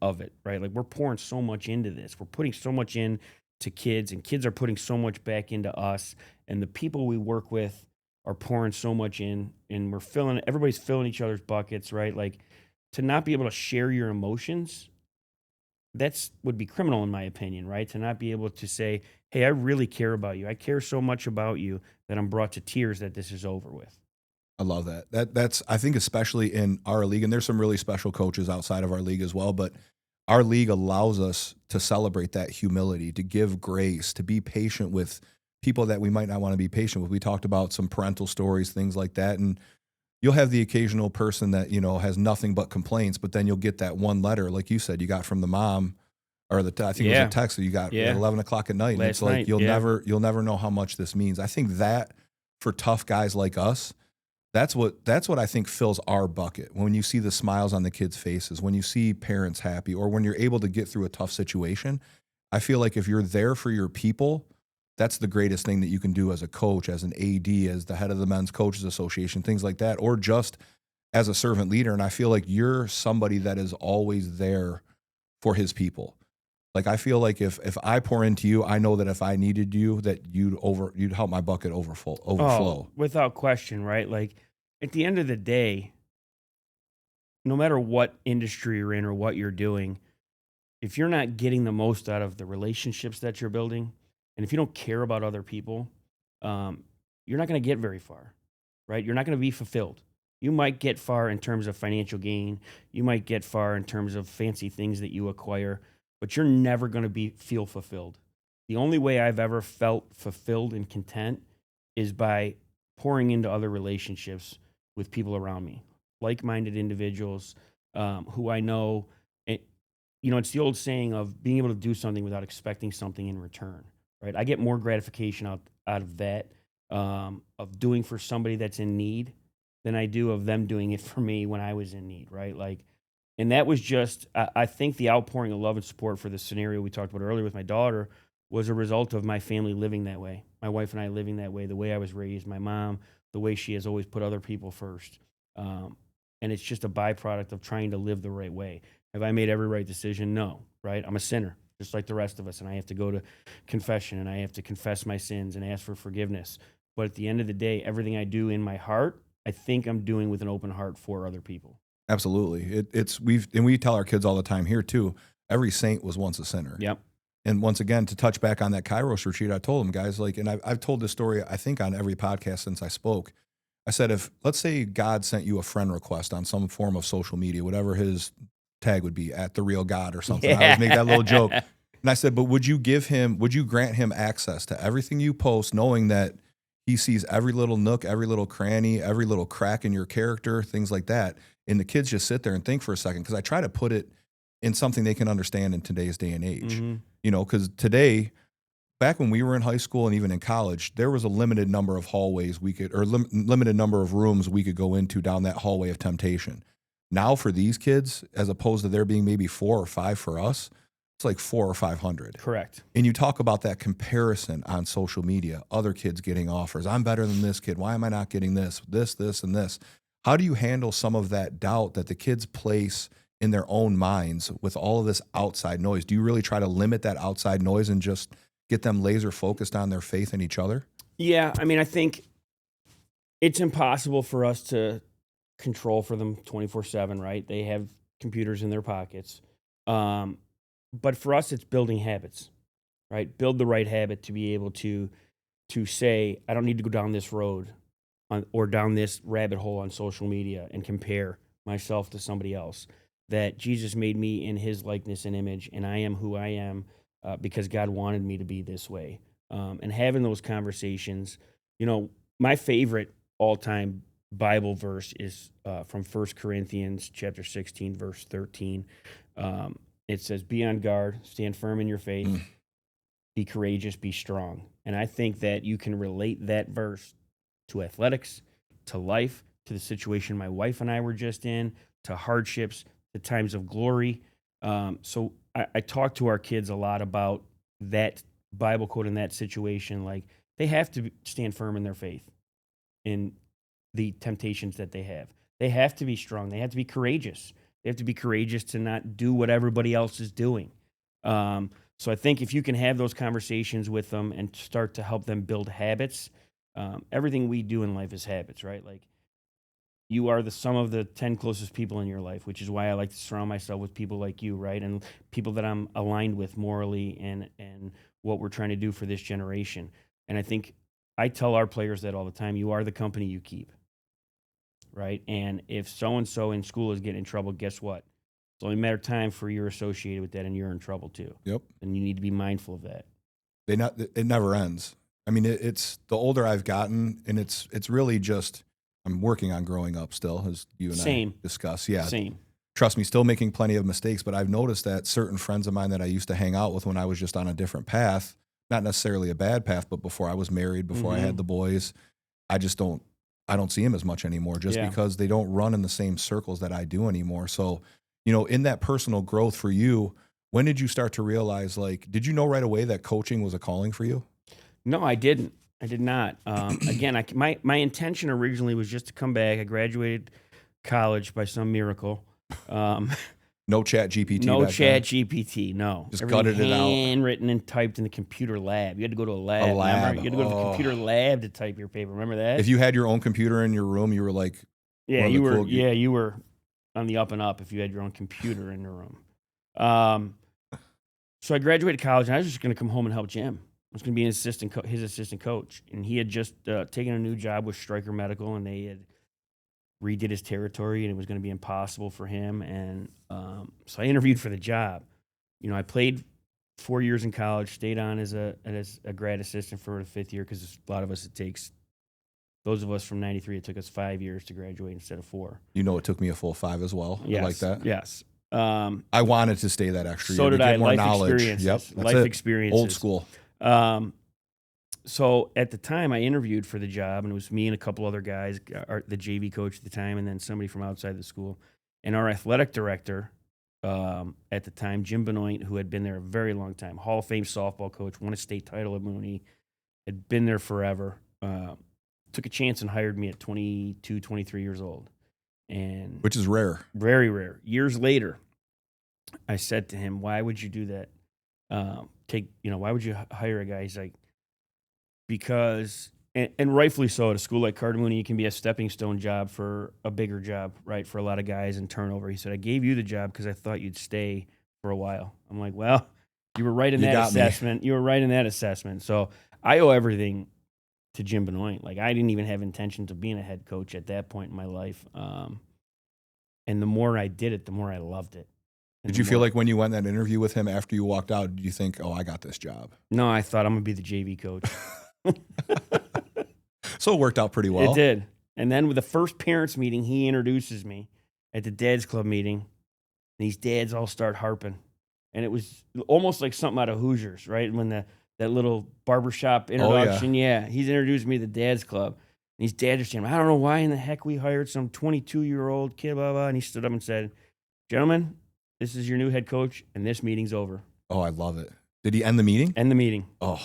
B: of it, right? Like, we're pouring so much into this, we're putting so much in to kids, and kids are putting so much back into us, and the people we work with are pouring so much in, and everybody's filling each other's buckets, right? Like, to not be able to share your emotions, that's would be criminal in my opinion, right? To not be able to say, "Hey, I really care about you. I care so much about you that I'm brought to tears that this is over with."
A: I love that. That's I think especially in our league, and there's some really special coaches outside of our league as well, but our league allows us to celebrate that humility, to give grace, to be patient with people that we might not want to be patient with. We talked about some parental stories, things like that, and you'll have the occasional person that, has nothing but complaints, but then you'll get that one letter, like you said, you got from the mom, or I think it was a
B: Yeah,
A: text that you got at
B: yeah.
A: 11 o'clock at night, and it's
B: Last
A: like
B: night, yeah.
A: you'll never know how much this means. I think that for tough guys like us, that's what I think fills our bucket. When you see the smiles on the kids' faces, when you see parents happy, or when you're able to get through a tough situation, I feel like if you're there for your people, that's the greatest thing that you can do as a coach, as an AD, as the head of the Men's Coaches Association, things like that, or just as a servant leader. And I feel like you're somebody that is always there for his people. Like, I feel like if I pour into you, I know that if I needed you, that you'd help my bucket overflow.
B: Oh, without question, right? Like, at the end of the day, no matter what industry you're in or what you're doing, if you're not getting the most out of the relationships that you're building, and if you don't care about other people, um, you're not going to get very far, right? You're not going to be fulfilled. You might get far in terms of financial gain. You might get far in terms of fancy things that you acquire, but you're never going to feel fulfilled. The only way I've ever felt fulfilled and content is by pouring into other relationships with people around me, like-minded individuals, who I know. It's the old saying of being able to do something without expecting something in return, right? I get more gratification out of that, of doing for somebody that's in need, than I do of them doing it for me when I was in need, right? Like, and that was just, I think the outpouring of love and support for the scenario we talked about earlier with my daughter was a result of my family living that way, my wife and I living that way, the way I was raised, my mom, the way she has always put other people first. And it's just a byproduct of trying to live the right way. Have I made every right decision? No, right? I'm a sinner, just like the rest of us, and I have to go to confession, and I have to confess my sins and ask for forgiveness. But at the end of the day, everything I do in my heart, I think I'm doing with an open heart for other people.
A: Absolutely. We tell our kids all the time here too, every saint was once a sinner.
B: Yep.
A: And once again, to touch back on that Kairos retreat, I told them, guys, like, and I've told this story, I think, on every podcast since I spoke. I said, if, let's say God sent you a friend request on some form of social media, whatever his tag would be, at the real God or something.
B: Yeah.
A: I always make that little joke. And I said, but would you grant him access to everything you post, knowing that he sees every little nook, every little cranny, every little crack in your character, things like that? And the kids just sit there and think for a second, because I try to put it in something they can understand in today's day and age.
B: Mm-hmm.
A: Because today, back when we were in high school and even in college, there was a limited number of hallways limited number of rooms we could go into down that hallway of temptation. Now for these kids, as opposed to there being maybe 4 or 5 for us, it's like 400 or 500.
B: Correct.
A: And you talk about that comparison on social media, other kids getting offers. I'm better than this kid. Why am I not getting this, and this? How do you handle some of that doubt that the kids place in their own minds with all of this outside noise? Do you really try to limit that outside noise and just get them laser focused on their faith in each other?
B: Yeah, I mean, I think it's impossible for us to control for them 24/7, right? They have computers in their pockets. But for us, it's building habits, right? Build the right habit to be able to say, I don't need to go down this road or down this rabbit hole on social media and compare myself to somebody else. That Jesus made me in his likeness and image, and I am who I am because God wanted me to be this way. And having those conversations, my favorite all-time Bible verse is from 1 Corinthians chapter 16, verse 13. It says, be on guard, stand firm in your faith, be courageous, be strong. And I think that you can relate that verse to athletics, to life, to the situation my wife and I were just in, to hardships, to times of glory. So I talk to our kids a lot about that Bible quote in that situation. Like, they have to stand firm in their faith in the temptations that they have. They have to be strong. They have to be courageous. They have to be courageous to not do what everybody else is doing. So I think if you can have those conversations with them and start to help them build habits, everything we do in life is habits, right? Like, you are the sum of the 10 closest people in your life, which is why I like to surround myself with people like you, right? And people that I'm aligned with morally and what we're trying to do for this generation. And I think I tell our players that all the time. You are the company you keep, right? And if so-and-so in school is getting in trouble, guess what? It's only a matter of time for you're associated with that and you're in trouble too.
A: Yep.
B: And you need to be mindful of that.
A: It never ends. I mean, it's the older I've gotten, and it's really just, I'm working on growing up still, as you and I discuss. Yeah.
B: Same.
A: Trust me, still making plenty of mistakes, but I've noticed that certain friends of mine that I used to hang out with when I was just on a different path, not necessarily a bad path, but before I was married, before I had the boys, I don't see them as much anymore just because they don't run in the same circles that I do anymore. So, in that personal growth for you, when did you start to realize, like, did you know right away that coaching was a calling for you?
B: No, I didn't. I did not. Again, my intention originally was just to come back. I graduated college by some miracle.
A: No chat GPT.
B: No chat GPT. No.
A: Just gutted it out.
B: Handwritten and typed in the computer lab. You had to go to a lab. Remember? You had to go to the computer lab to type your paper. Remember that?
A: If you had your own computer in your room, you were like,
B: you were on the up and up if you had your own computer in your room. So I graduated college, and I was just going to come home and help Jim. I was going to be his assistant coach, and he had just taken a new job with Stryker Medical, and they had redid his territory, and it was going to be impossible for him. And so I interviewed for the job. I played 4 years in college, stayed on as a grad assistant for the fifth year because a lot of us those of us from '93, it took us 5 years to graduate instead of 4.
A: It took me a full 5 as well.
B: Yes,
A: I like that.
B: Yes.
A: I wanted to stay that extra year.
B: So did I.
A: More
B: Life
A: knowledge.
B: experiences.
A: Yep,
B: life experiences.
A: Old school.
B: So at the time I interviewed for the job, and it was me and a couple other guys, the JV coach at the time, and then somebody from outside the school. And our athletic director at the time, Jim Benoit, who had been there a very long time, Hall of Fame softball coach, won a state title at Mooney, had been there forever, took a chance and hired me at 22, 23 years old.
A: Which is rare.
B: Very rare. Years later, I said to him, why would you do that? Why would you hire a guy? He's like, because, and rightfully so, at a school like Cardinal Mooney, it can be a stepping stone job for a bigger job, right, for a lot of guys and turnover. He said, I gave you the job because I thought you'd stay for a while. I'm like, well, you were right in that assessment. You were right in that assessment. So I owe everything to Jim Benoit. Like, I didn't even have intentions of being a head coach at that point in my life. And the more I did it, the more I loved it.
A: Did you feel like when you went that interview with him after you walked out, did you think, oh, I got this job?
B: No, I thought I'm going to be the JV coach.
A: So it worked out pretty well.
B: It did. And then with the first parents meeting, he introduces me at the Dads Club meeting. And these dads all start harping. And it was almost like something out of Hoosiers, right? When that little barbershop introduction. Oh, yeah. He's introduced me to the Dads Club. And these dads are saying, I don't know why in the heck we hired some 22-year-old kid, blah, blah. And he stood up and said, gentlemen, this is your new head coach, and this meeting's over.
A: Oh, I love it. Did he end the meeting?
B: End the meeting.
A: Oh,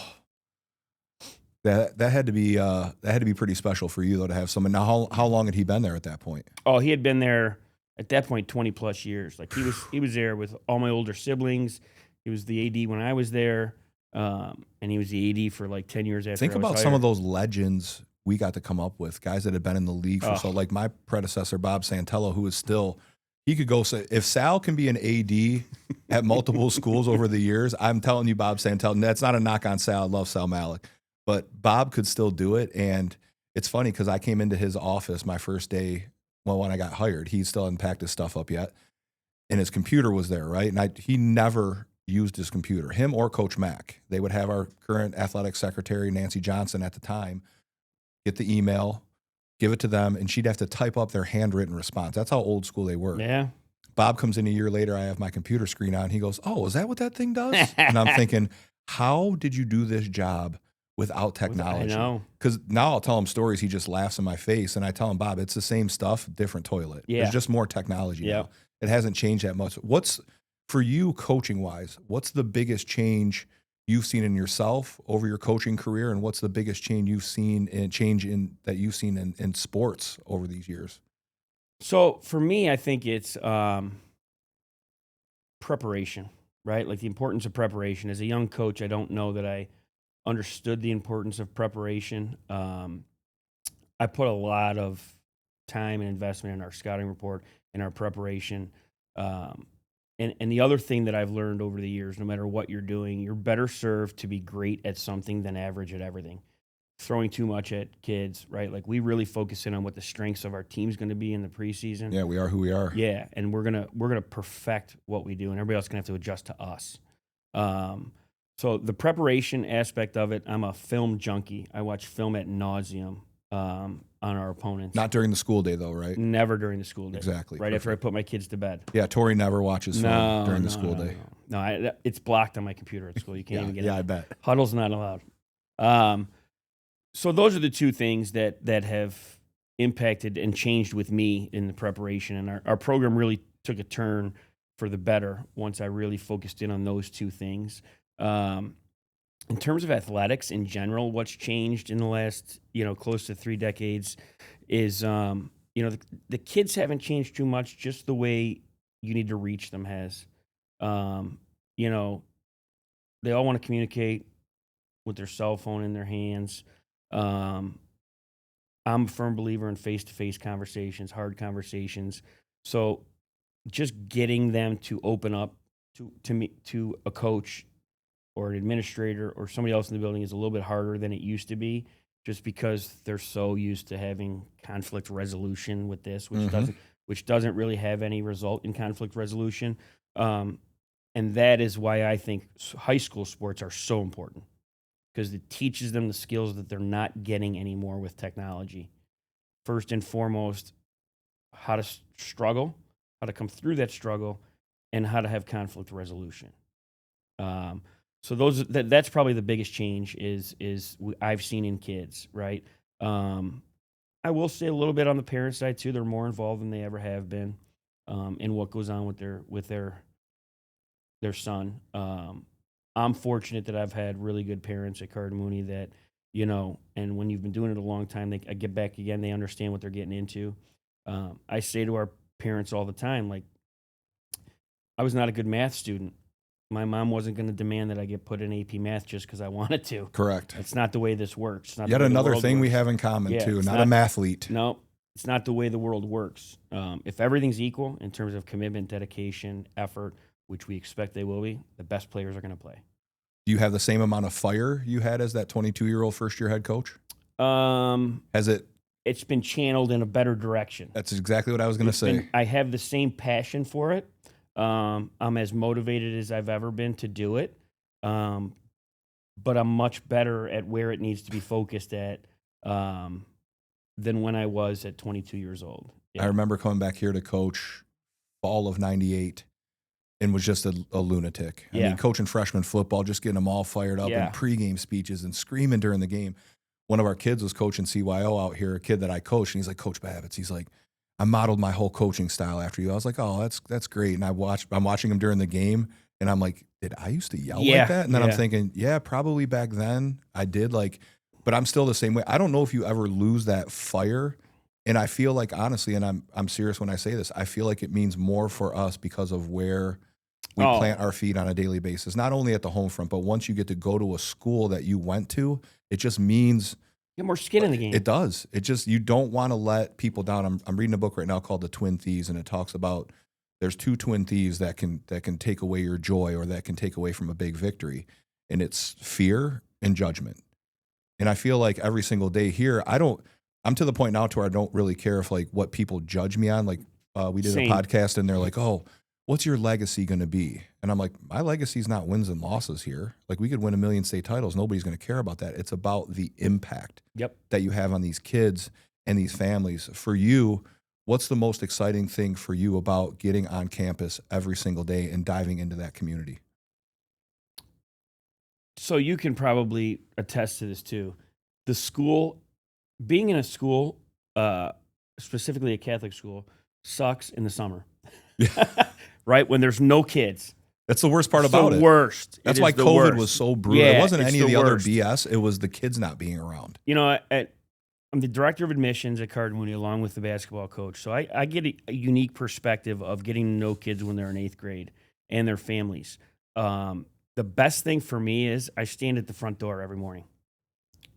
A: that had to be pretty special for you though to have someone. Now, how long had he been there at that point?
B: Oh, he had been there at that point 20 plus years. Like he was there with all my older siblings. He was the AD when I was there, and he was the AD for like 10 years after.
A: Think about some of those legends we got to come up with, guys that had been in the league for so. Like my predecessor, Bob Santello, who is still. He could go say, if Sal can be an AD at multiple schools over the years, I'm telling you, Bob Santel, that's not a knock on Sal. I love Sal Malik. But Bob could still do it. And it's funny because I came into his office my first day, when I got hired. He still hadn't packed his stuff up yet. And his computer was there, right? And he never used his computer, him or Coach Mack. They would have our current athletic secretary, Nancy Johnson, at the time, get the email, give it to them, and she'd have to type up their handwritten response. That's how old school they were.
B: Yeah.
A: Bob comes in a year later. I have my computer screen on. He goes, "Oh, is that what that thing does?" And I'm thinking, how did you do this job without technology?
B: I know.
A: Because now I'll tell him stories. He just laughs in my face. And I tell him, Bob, it's the same stuff, different toilet.
B: Yeah.
A: There's just more technology
B: Yeah.
A: now. It hasn't changed that much. What's, for you coaching-wise, what's the biggest change you've seen in yourself over your coaching career? And what's the biggest change you've seen in sports over these years?
B: So for me, I think it's preparation, right? Like the importance of preparation. As a young coach, I don't know that I understood the importance of preparation. I put a lot of time and investment in our scouting report and our preparation. And the other thing that I've learned over the years, no matter what you're doing, you're better served to be great at something than average at everything. Throwing too much at kids, right? Like we really focus in on what the strengths of our team's going to be in the preseason.
A: Yeah, we are who we are.
B: Yeah, and we're gonna perfect what we do, and everybody else is gonna have to adjust to us. So the preparation aspect of it, I'm a film junkie. I watch film at nauseum on our opponents.
A: Not during the school day, though, right?
B: Never during the school day.
A: Exactly.
B: Right after I put my kids to bed.
A: Yeah, Tori never watches film during the school day.
B: No, it's blocked on my computer at school. You can't even get it.
A: Yeah, I bet.
B: Huddle's not allowed. So those are the two things that have impacted and changed with me in the preparation. And our program really took a turn for the better once I really focused in on those two things. In terms of athletics in general, what's changed in the last, close to 3 decades is, the kids haven't changed too much, just the way you need to reach them has. They all want to communicate with their cell phone in their hands. I'm a firm believer in face-to-face conversations, hard conversations. So just getting them to open up to a coach or an administrator or somebody else in the building is a little bit harder than it used to be, just because they're so used to having conflict resolution with this, which doesn't really have any result in conflict resolution. And that is why I think high school sports are so important, because it teaches them the skills that they're not getting anymore with technology. First and foremost, how to struggle, how to come through that struggle, and how to have conflict resolution. So that's probably the biggest change I've seen in kids, right? I will say a little bit on the parent side too. They're more involved than they ever have been in what goes on with their son. I'm fortunate that I've had really good parents at Cardinal Mooney that, and when you've been doing it a long time, I get back again, they understand what they're getting into. I say to our parents all the time, like, I was not a good math student. My mom wasn't going to demand that I get put in AP math just because I wanted to.
A: Correct.
B: That's not the way this works. It's not
A: Yet another thing we have in common, too. Not a mathlete.
B: No, it's not the way the world works. If everything's equal in terms of commitment, dedication, effort, which we expect they will be, the best players are going to play.
A: Do you have the same amount of fire you had as that 22-year-old first-year head coach? Has it?
B: It's been channeled in a better direction.
A: That's exactly what I was going to say.
B: I have the same passion for it. I'm as motivated as I've ever been to do it. But I'm much better at where it needs to be focused at than when I was at 22 years old. Yeah.
A: I remember coming back here to coach fall of '98 and was just a lunatic. I mean, coaching freshman football, just getting them all fired up and pregame speeches and screaming during the game. One of our kids was coaching CYO out here, a kid that I coached, and he's like, "Coach Babicz," he's like, "I modeled my whole coaching style after you." I was like, "Oh, that's great." And I'm watching him during the game, and I'm like, "Did I used to yell like that?" And then I'm thinking, "Yeah, probably back then I did." But I'm still the same way. I don't know if you ever lose that fire, and I feel like, honestly, and I'm serious when I say this, I feel like it means more for us because of where we plant our feet on a daily basis. Not only at the home front, but once you get to go to a school that you went to, it just means
B: get more skin in the game.
A: It does. It just, you don't want to let people down. I'm reading a book right now called The Twin Thieves, and it talks about there's 2 twin thieves that can take away your joy, or that can take away from a big victory, and it's fear and judgment. And I feel like every single day here, I'm to the point now to where I don't really care if what people judge me on. We did a podcast and they're like, "Oh, what's your legacy going to be?" And I'm like, my legacy is not wins and losses here. We could win 1 million state titles. Nobody's going to care about that. It's about the impact that you have on these kids. and these families. For you, what's the most exciting thing for you about getting on campus every single day and diving into that community?
B: So you can probably attest to this too. The school, being in a school, specifically a Catholic school, sucks in the summer. Right? When there's no kids.
A: That's the worst part about it.
B: The worst.
A: That's why COVID was so brutal.
B: Yeah,
A: it wasn't
B: it's
A: any of the other
B: worst.
A: BS. It was the kids not being around.
B: You know, I'm the director of admissions at Cardinal Mooney, along with the basketball coach. So I get a unique perspective of getting to know kids when they're in 8th grade and their families. The best thing for me is I stand at the front door every morning,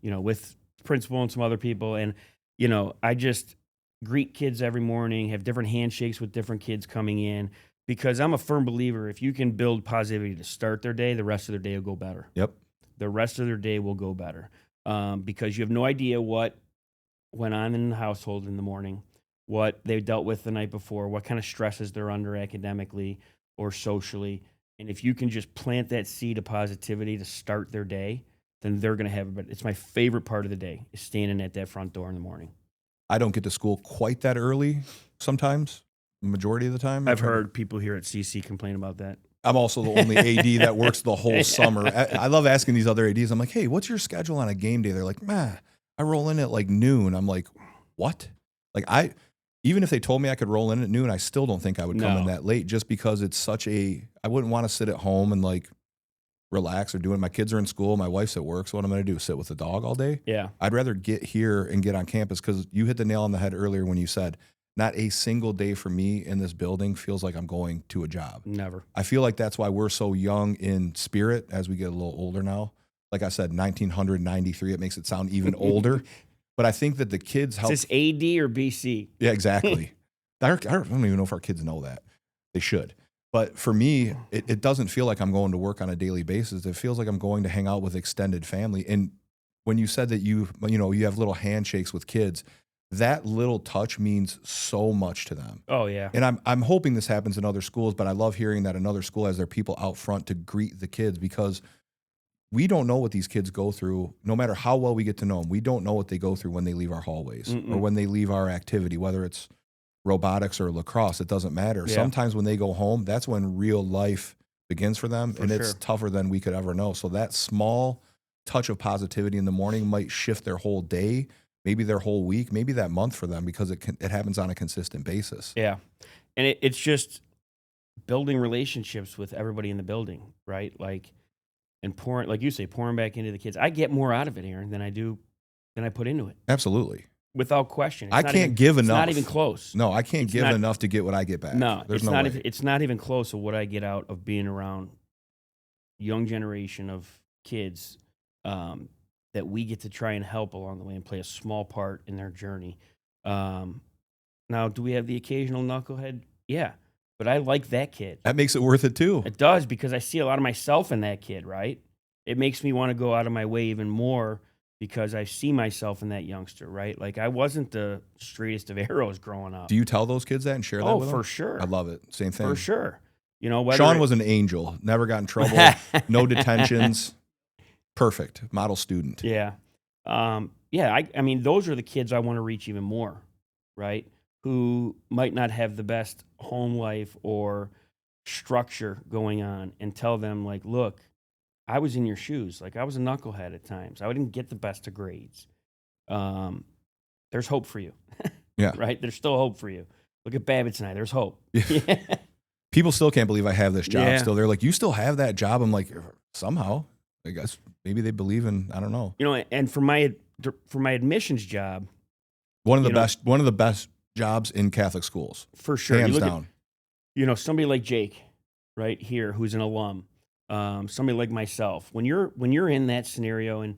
B: you know, with principal and some other people. And, you know, I just greet kids every morning, have different handshakes with different kids coming in, because I'm a firm believer if you can build positivity to start their day, the rest of their day will go better.
A: Yep.
B: The rest of their day will go better because you have no idea what went on in the household in the morning, what they dealt with the night before, what kind of stresses they're under academically or socially. And if you can just plant that seed of positivity to start their day, then they're going to have it. But it's my favorite part of the day is standing at that front door in the morning.
A: I don't get to school quite that early sometimes, majority of the time.
B: I've heard people here at CC complain about that.
A: I'm also the only AD that works the whole summer. I love asking these other ADs. I'm like, hey, what's your schedule on a game day? They're like, man, I roll in at like noon. I'm like, what? Like even if they told me I could roll in at noon, I still don't think I would come in that late, just because it's I wouldn't want to sit at home and like relax or do it. My kids are in school. My wife's at work. So what I'm going to do, sit with the dog all day?
B: Yeah.
A: I'd rather get here and get on campus, because you hit the nail on the head earlier when you said, not a single day for me in this building feels like I'm going to a job.
B: Never.
A: I feel like that's why we're so young in spirit as we get a little older now. Like I said, 1993, it makes it sound even older. But I think that the kids help.
B: Is this AD or BC?
A: Yeah, exactly. I don't even know if our kids know that. They should. But for me, it doesn't feel like I'm going to work on a daily basis. It feels like I'm going to hang out with extended family. And when you said that you have little handshakes with kids, that little touch means so much to them.
B: Oh, yeah.
A: And I'm hoping this happens in other schools, but I love hearing that another school has their people out front to greet the kids, because we don't know what these kids go through. No matter how well we get to know them, we don't know what they go through when they leave our hallways or when they leave our activity, whether it's robotics or lacrosse. It doesn't matter. Yeah. Sometimes when they go home, that's when real life begins for them, and it's tougher than we could ever know. So that small touch of positivity in the morning might shift their whole day, maybe their whole week, maybe that month for them, because it happens on a consistent basis.
B: Yeah. And it's just building relationships with everybody in the building, right? And pouring, like you say, pouring back into the kids. I get more out of it, Aaron, than I put into it.
A: Absolutely.
B: Without question.
A: I can't give enough.
B: It's not even close.
A: No, I can't give enough to get what I get back.
B: No,
A: there's no way.
B: It's not even close of what I get out of being around young generation of kids that we get to try and help along the way and play a small part in their journey. Now, do we have the occasional knucklehead? Yeah. But I like that kid.
A: That makes it worth it too.
B: It does, because I see a lot of myself in that kid, right? It makes me want to go out of my way even more, because I see myself in that youngster, right? Like, I wasn't the straightest of arrows growing up.
A: Do you tell those kids that and share that with them?
B: Oh, for sure.
A: I love it. Same thing.
B: For sure. You know,
A: Sean was an angel. Never got in trouble. No detentions. Perfect. Model student.
B: Yeah. I mean, those are the kids I want to reach even more, right? Who might not have the best home life or structure going on, and tell them, like, look, I was in your shoes. Like, I was a knucklehead at times. I didn't get the best of grades. There's hope for you.
A: Yeah.
B: Right? There's still hope for you. Look at Babicz and I. There's hope.
A: Yeah. People still can't believe I have this job still. They're like, you still have that job? I'm like, somehow. I guess maybe they believe in, I don't know.
B: You know, and for my admissions job,
A: one of the best jobs in Catholic schools.
B: For sure.
A: Hands down.
B: Somebody like Jake right here, who's an alum, somebody like myself, when you're in that scenario, and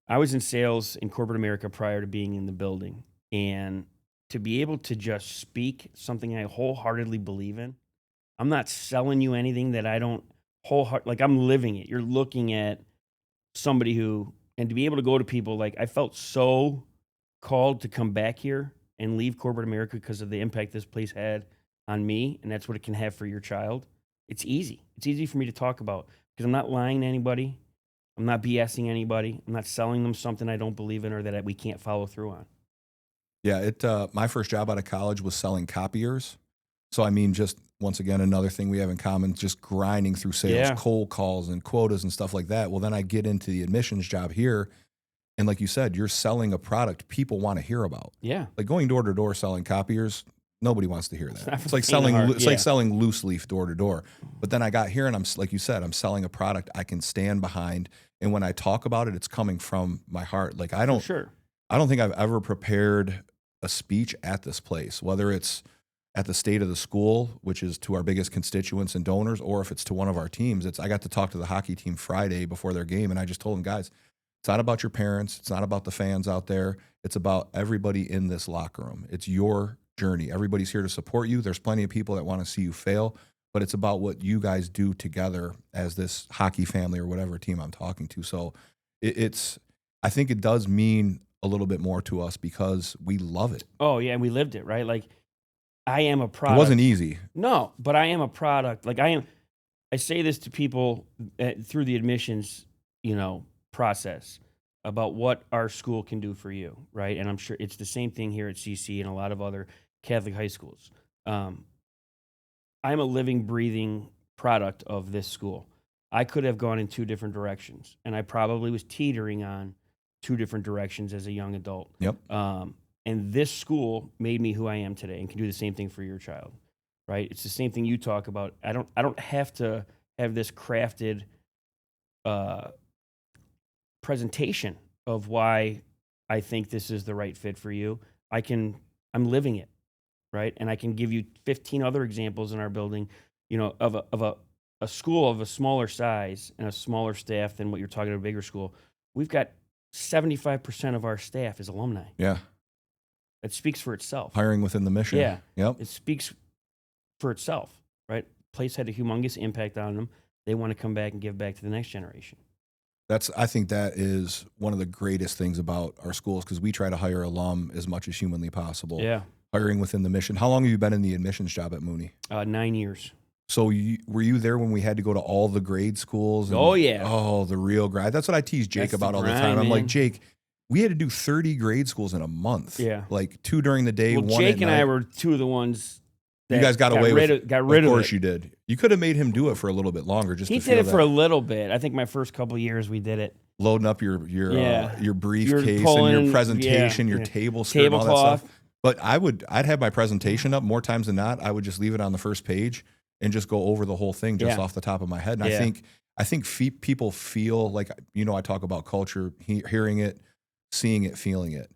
B: I was in sales in corporate America prior to being in the building, and to be able to just speak something I wholeheartedly believe in, I'm not selling you anything that I don't like, I'm living it. You're looking at somebody who, and to be able to go to people, like, I felt so called to come back here and leave corporate America because of the impact this place had on me, and that's what it can have for your child. It's easy. It's easy for me to talk about, because I'm not lying to anybody. I'm not BSing anybody. I'm not selling them something I don't believe in or that we can't follow through on.
A: Yeah, my first job out of college was selling copiers. So I mean, just once again, another thing we have in common, just grinding through sales,
B: Yeah,
A: cold calls and quotas and stuff like that. Well, then I get into the admissions job here, and like you said, you're selling a product people want to hear about.
B: yeah.
A: Like going door to door selling copiers, nobody wants to hear
B: It's
A: that.
B: not for
A: It's
B: the
A: like
B: faint of
A: selling
B: heart.
A: it's like
B: Yeah,
A: selling loose leaf door to door. But then I got here and like you said, I'm selling a product I can stand behind, and when I talk about it, it's coming from my heart. Like
B: for sure.
A: I don't think I've ever prepared a speech at this place, whether it's at the state of the school, which is to our biggest constituents and donors, or if it's to one of our teams. I got to talk to the hockey team Friday before their game, and I just told them, guys, it's not about your parents, it's not about the fans out there, it's about everybody in this locker room. It's your journey. Everybody's here to support you. There's plenty of people that want to see you fail, but it's about what you guys do together as this hockey family or whatever team I'm talking to. So it's I think it does mean a little bit more to us because we love it.
B: Oh yeah, and we lived it, right? Like I am a
A: It
B: product.
A: wasn't easy.
B: No, but I am a product. Like I say this to people through the admissions, process about what our school can do for you, right? And I'm sure it's the same thing here at CC and a lot of other Catholic high schools. I'm a living, breathing product of this school. I could have gone in two different directions, and I probably was teetering on two different directions as a young adult.
A: Yep.
B: And this school made me who I am today, and can do the same thing for your child, right? It's the same thing you talk about. I don't have to have this crafted presentation of why I think this is the right fit for you. I'm living it, right? And I can give you 15 other examples in our building, of a school of a smaller size and a smaller staff than what you're talking about, a bigger school. We've got 75% of our staff is alumni.
A: Yeah.
B: That speaks for itself.
A: Hiring within the mission.
B: Yeah.
A: Yep.
B: It speaks for itself, right? Place had a humongous impact on them. They want to come back and give back to the next generation.
A: I think that is one of the greatest things about our schools because we try to hire alum as much as humanly possible.
B: Yeah.
A: Hiring within the mission. How long have you been in the admissions job at Mooney?
B: 9 years.
A: So were you there when we had to go to all the grade schools?
B: Oh, yeah.
A: Oh, the real grind. That's what I tease Jake
B: That's the
A: about all the
B: grind,
A: time. I'm like,
B: man.
A: Jake, we had to do 30 grade schools in a month.
B: Yeah.
A: Like 2 during the day,
B: Well,
A: 1
B: Jake
A: at
B: and
A: night.
B: I were two of the ones that
A: You guys got away with it.
B: Got rid of it.
A: Of course you did. You could have made him do it for a little bit longer. Just
B: He
A: to
B: did
A: feel
B: it for
A: that.
B: a little bit. I think my first couple of years we did it.
A: Loading up your briefcase and
B: pulling,
A: your presentation, your table skirt, and all that
B: Tablecloth.
A: stuff. But I'd have my presentation up more times than not. I would just leave it on the first page and just go over the whole thing just
B: Yeah.
A: off the top of my head. And
B: Yeah.
A: I think people feel like, I talk about culture, hearing it, seeing it, feeling it.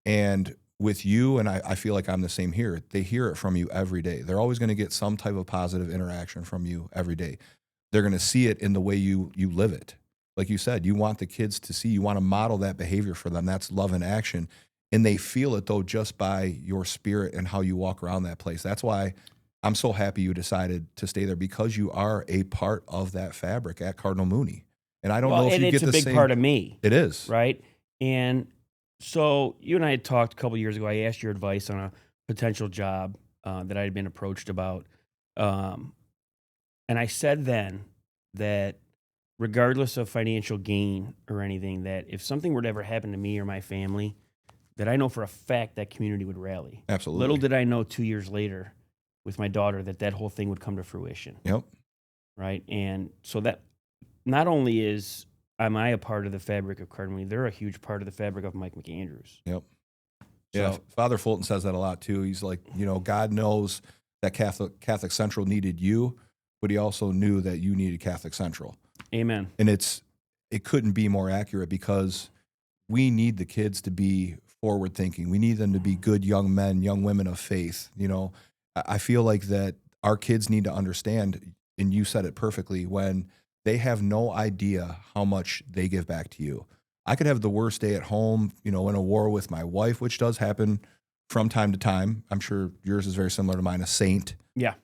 A: And with you, and I feel like I'm the same here, they hear it from you every day. They're always going to get some type of positive interaction from you every day. They're going to see it in the way you live it. Like you said, you want the kids to see, you want to model that behavior for them. That's love in action. And they feel it, though, just by your spirit and how you walk around that place. That's why I'm so happy you decided to stay there, because you are a part of that fabric at Cardinal Mooney. And I don't know if
B: and
A: you
B: it's
A: get
B: a
A: the
B: big
A: same.
B: part of me,
A: It is.
B: right? And so you and I had talked a couple years ago. I asked your advice on a potential job that I had been approached about. And I said then that regardless of financial gain or anything, that if something were to ever happen to me or my family, that I know for a fact that community would rally.
A: Absolutely.
B: Little did I know 2 years later with my daughter that whole thing would come to fruition.
A: Yep.
B: Right. And so that not only am I a part of the fabric of Cardinal Mooney, they're a huge part of the fabric of Mike McAndrews.
A: Yep. Yeah.
B: So-
A: Father Fulton says that a lot too. He's like, God knows that Catholic Central needed you, but he also knew that you needed Catholic Central.
B: Amen.
A: And it couldn't be more accurate, because we need the kids to be forward thinking. We need them to be good young men, young women of faith. I feel like that our kids need to understand, and you said it perfectly, when they have no idea how much they give back to you. I could have the worst day at home, in a war with my wife, which does happen from time to time. I'm sure yours is very similar to mine, a saint.
B: Yeah.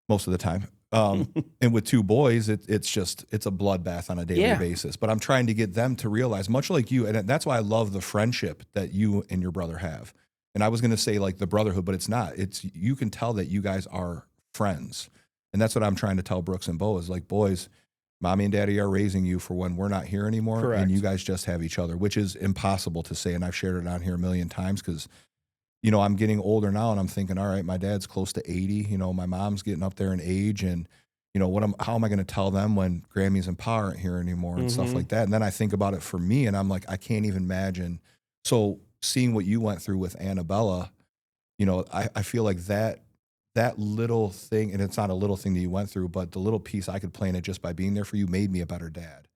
A: Most of the time. And with 2 boys, it's a bloodbath on a daily basis. But I'm trying to get them to realize, much like you, and that's why I love the friendship that you and your brother have. And I was going to say like the brotherhood, but it's not. You can tell that you guys are friends. And that's what I'm trying to tell Brooks and Bo is like, boys, mommy and daddy are raising you for when we're not here anymore.
B: Correct.
A: And you guys just have each other, which is impossible to say. And I've shared it on here a million times, because I'm getting older now and I'm thinking, all right, my dad's close to 80, my mom's getting up there in age, and how am I going to tell them when Grammys and Pa aren't here anymore and stuff like that? And then I think about it for me and I'm like, I can't even imagine. So seeing what you went through with Annabella, I feel like that little thing, and it's not a little thing that you went through, but the little piece I could play in it just by being there for you made me a better dad.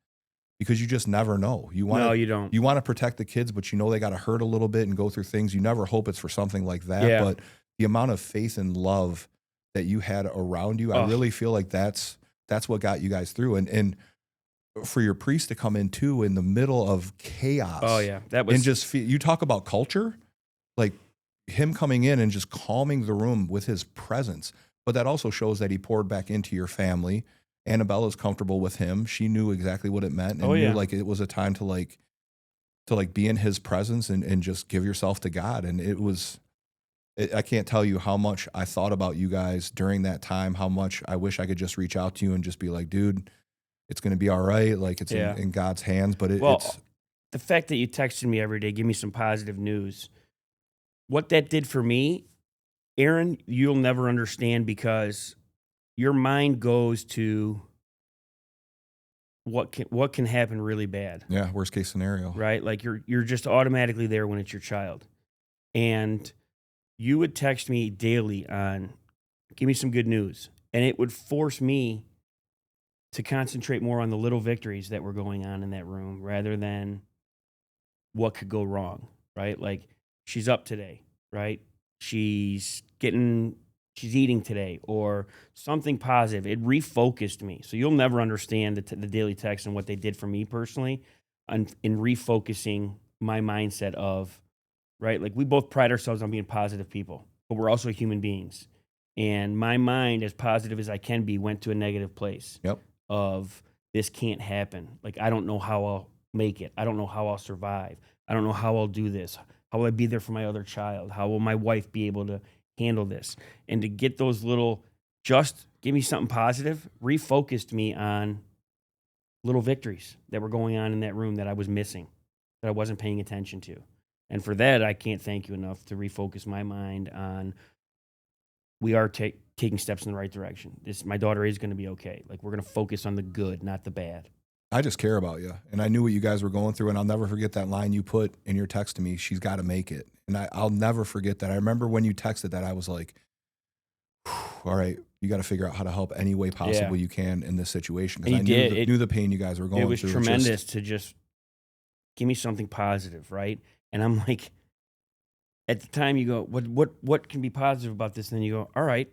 A: Because you just never know.
B: No, you don't.
A: You want to protect the kids, but they got to hurt a little bit and go through things. You never hope it's for something like that.
B: Yeah.
A: But the amount of faith and love that you had around you, I really feel like that's what got you guys through. And for your priest to come in too in the middle of chaos.
B: Oh yeah, that was.
A: And just you talk about culture, like him coming in and just calming the room with his presence. But that also shows that he poured back into your family. Annabella's comfortable with him. She knew exactly what it meant and knew like it was a time to be in his presence and just give yourself to God. And I can't tell you how much I thought about you guys during that time, how much I wish I could just reach out to you and just be like, dude, it's going to be all right. Like it's in God's hands, but it's
B: the fact that you texted me every day, give me some positive news. What that did for me, Aaron, you'll never understand, because your mind goes to what can happen really bad.
A: Yeah, worst case scenario.
B: Right? Like you're just automatically there when it's your child. And you would text me daily on, give me some good news. And it would force me to concentrate more on the little victories that were going on in that room rather than what could go wrong, right? Like, she's up today, right? She's eating today, or something positive. It refocused me. So you'll never understand the daily text and what they did for me personally in refocusing my mindset of, right? Like, we both pride ourselves on being positive people, but we're also human beings. And my mind, as positive as I can be, went to a negative place.
A: Yep.
B: Of this can't happen. Like, I don't know how I'll make it. I don't know how I'll survive. I don't know how I'll do this. How will I be there for my other child? How will my wife be able to handle this? And to get those little, just give me something positive, refocused me on little victories that were going on in that room that I was missing, that I wasn't paying attention to. And for that, I can't thank you enough to refocus my mind on, we are taking steps in the right direction. My daughter is going to be okay. Like, we're going to focus on the good, not the bad.
A: I just care about you. And I knew what you guys were going through. And I'll never forget that line you put in your text to me, she's got to make it. And I'll never forget that. I remember when you texted that, I was like, all right, you got to figure out how to help any way possible you can in this situation. Because I knew the pain you guys were going through.
B: It was tremendous to just give me something positive, right? And I'm like, at the time you go, what can be positive about this? And then you go, all right,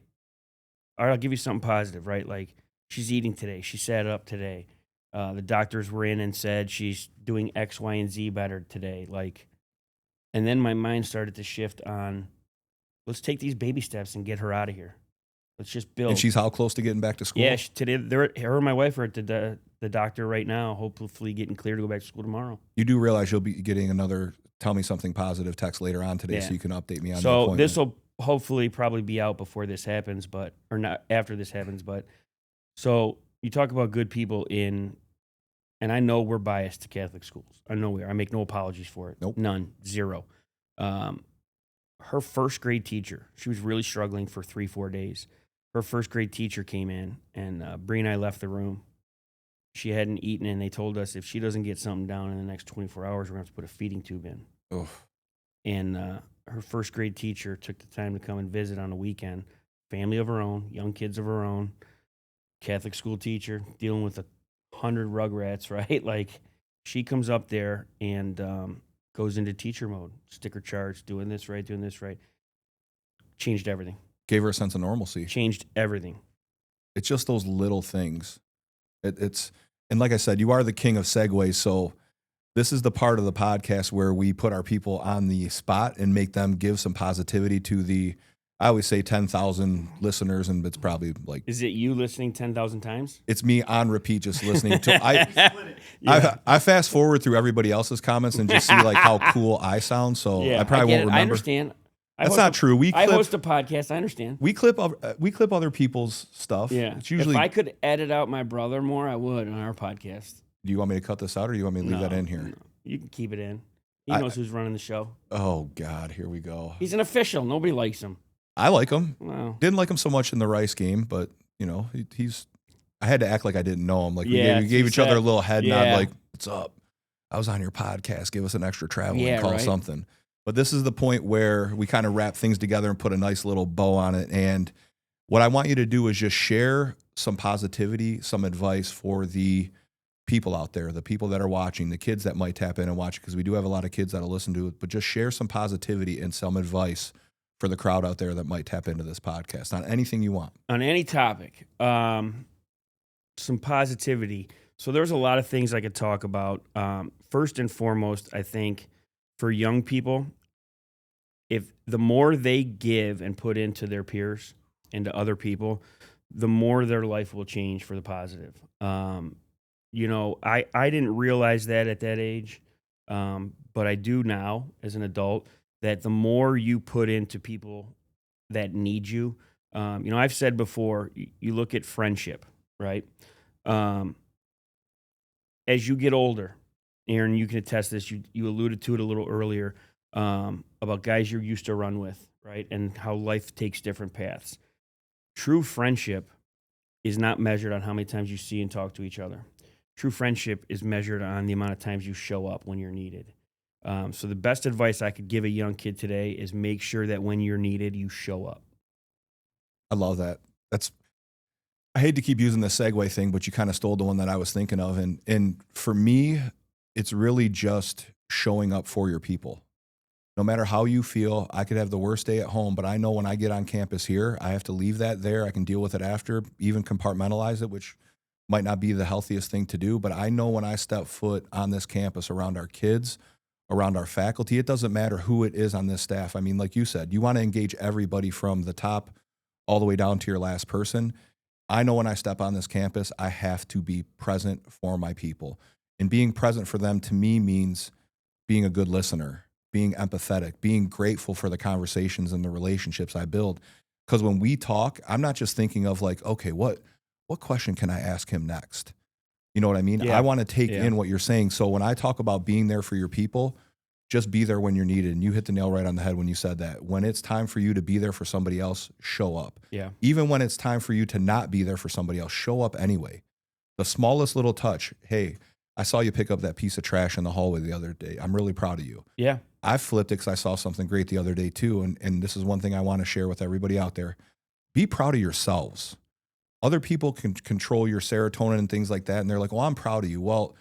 B: I'll give you something positive, right? Like, she's eating today. She sat up today. The doctors were in and said she's doing X, Y, and Z better today. Like, and then my mind started to shift on, let's take these baby steps and get her out of here. Let's just build.
A: And she's how close to getting back to school?
B: Yeah, today, her and my wife are at the doctor right now, hopefully getting clear to go back to school tomorrow.
A: You do realize you'll be getting another tell me something positive text later on today, so you can update me on the
B: So
A: appointment.
B: this will hopefully probably be out before this happens, or not after this happens. But so you talk about good people and I know we're biased to Catholic schools. I know we are. I make no apologies for it.
A: Nope.
B: None. Zero. Her first grade teacher, she was really struggling for 3-4 days. Her first grade teacher came in, and Bree and I left the room. She hadn't eaten, and they told us if she doesn't get something down in the next 24 hours, we're going to have to put a feeding tube in.
A: Oh.
B: And her first grade teacher took the time to come and visit on a weekend. Family of her own, young kids of her own, Catholic school teacher, dealing with 100 rugrats, right? Like, she comes up there and goes into teacher mode, sticker charts, doing this right. Changed everything.
A: Gave her a sense of normalcy.
B: Changed everything.
A: It's just those little things. And like I said, you are the king of segues, so this is the part of the podcast where we put our people on the spot and make them give some positivity to I always say 10,000 listeners, and it's probably like...
B: Is it you listening 10,000 times?
A: It's me on repeat just listening to... I fast forward through everybody else's comments and just see like how cool I sound, so I probably won't remember.
B: I understand.
A: That's not true.
B: I host a podcast. I understand.
A: We clip other people's stuff.
B: Yeah.
A: It's usually...
B: If I could edit out my brother more, I would on our podcast.
A: Do you want me to cut this out, or do you want me to leave that in here?
B: No. You can keep it in. He knows who's running the show.
A: Oh God, here we go.
B: He's an official. Nobody likes him.
A: I like him.
B: Wow.
A: Didn't like him so much in the Rice game, but he's. I had to act like I didn't know him. Like we gave each other a little head nod, like, "What's up? I was on your podcast. Give us an extra travel and call something." But this is the point where we kind of wrap things together and put a nice little bow on it. And what I want you to do is just share some positivity, some advice for the people out there, the people that are watching, the kids that might tap in and watch it, because we do have a lot of kids that'll listen to it. But just share some positivity and some advice for the crowd out there that might tap into this podcast on anything you want.
B: On any topic. Some positivity. So there's a lot of things I could talk about. First and foremost, I think for young people, if the more they give and put into their peers and to other people, the more their life will change for the positive. I didn't realize that at that age, but I do now as an adult, that the more you put into people that need you, I've said before, you look at friendship, right? As you get older, Aaron, you can attest this. You alluded to it a little earlier about guys you're used to run with, right? And how life takes different paths. True friendship is not measured on how many times you see and talk to each other. True friendship is measured on the amount of times you show up when you're needed. So the best advice I could give a young kid today is make sure that when you're needed, you show up.
A: I love that. I hate to keep using the segue thing, but you kind of stole the one that I was thinking of. And for me, it's really just showing up for your people. No matter how you feel, I could have the worst day at home, but I know when I get on campus here, I have to leave that there. I can deal with it after, even compartmentalize it, which might not be the healthiest thing to do. But I know when I step foot on this campus around our kids, around our faculty, it doesn't matter who it is on this staff. I mean, like you said, you want to engage everybody from the top all the way down to your last person. I know when I step on this campus, I have to be present for my people. And being present for them to me means being a good listener, being empathetic, being grateful for the conversations and the relationships I build. Because when we talk, I'm not just thinking of like, okay, what question can I ask him next? You know what I mean?
B: Yeah.
A: I want to take in what you're saying. So when I talk about being there for your people, just be there when you're needed. And you hit the nail right on the head when you said that. When it's time for you to be there for somebody else, show up.
B: Yeah.
A: Even when it's time for you to not be there for somebody else, show up anyway. The smallest little touch. Hey, I saw you pick up that piece of trash in the hallway the other day. I'm really proud of you.
B: Yeah.
A: I flipped it because I saw something great the other day too. And this is one thing I want to share with everybody out there. Be proud of yourselves. Other people can control your serotonin and things like that. And they're like, well, I'm proud of you. Well,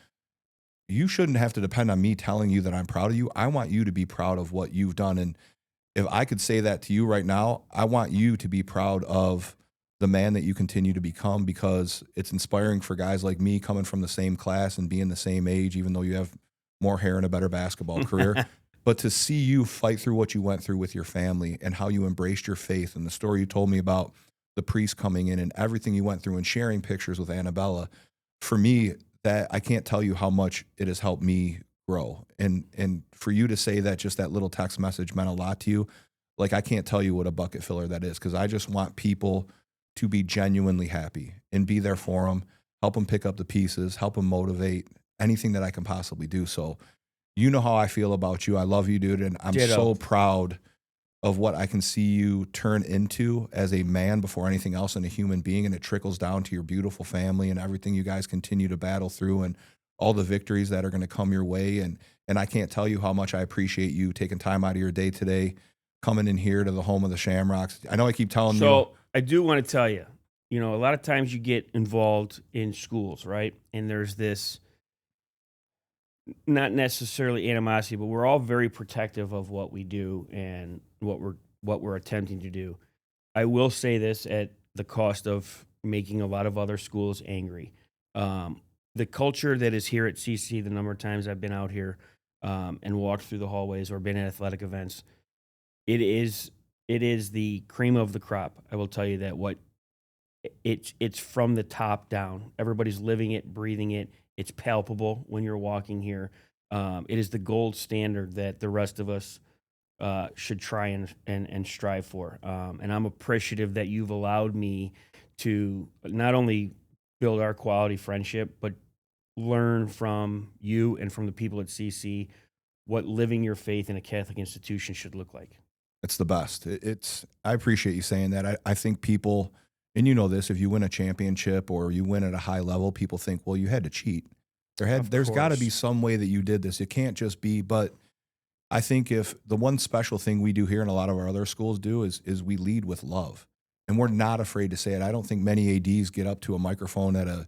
A: you shouldn't have to depend on me telling you that I'm proud of you. I want you to be proud of what you've done. And if I could say that to you right now, I want you to be proud of the man that you continue to become, because it's inspiring for guys like me coming from the same class and being the same age, even though you have more hair and a better basketball career. But to see you fight through what you went through with your family and how you embraced your faith and the story you told me about the priest coming in and everything you went through and sharing pictures with Annabella, for me, that I can't tell you how much it has helped me grow. And for you to say that just that little text message meant a lot to you, like I can't tell you what a bucket filler that is, because I just want people to be genuinely happy and be there for them, help them pick up the pieces, help them motivate, anything that I can possibly do. So you know how I feel about you. I love you, dude. And I'm so proud of what I can see you turn into as a man before anything else and a human being. And it trickles down to your beautiful family and everything you guys continue to battle through and all the victories that are going to come your way. And I can't tell you how much I appreciate you taking time out of your day today, coming in here to the home of the Shamrocks. I know I keep telling you.
B: So I do want to tell you, a lot of times you get involved in schools, right? And there's this, not necessarily animosity, but we're all very protective of what we do and what we're attempting to do. I will say this at the cost of making a lot of other schools angry. The culture that is here at CC, the number of times I've been out here and walked through the hallways or been at athletic events, it is the cream of the crop. I will tell you that. It's from the top down. Everybody's living it, breathing it. It's palpable when you're walking here. It is the gold standard that the rest of us should try and strive for. And I'm appreciative that you've allowed me to not only build our quality friendship, but learn from you and from the people at CC what living your faith in a Catholic institution should look like.
A: It's the best. I appreciate you saying that. I think people, and you know this, if you win a championship or you win at a high level, people think, well, you had to cheat. There's got to be some way that you did this. It can't just be, but I think if the one special thing we do here and a lot of our other schools do is we lead with love. And we're not afraid to say it. I don't think many ADs get up to a microphone at a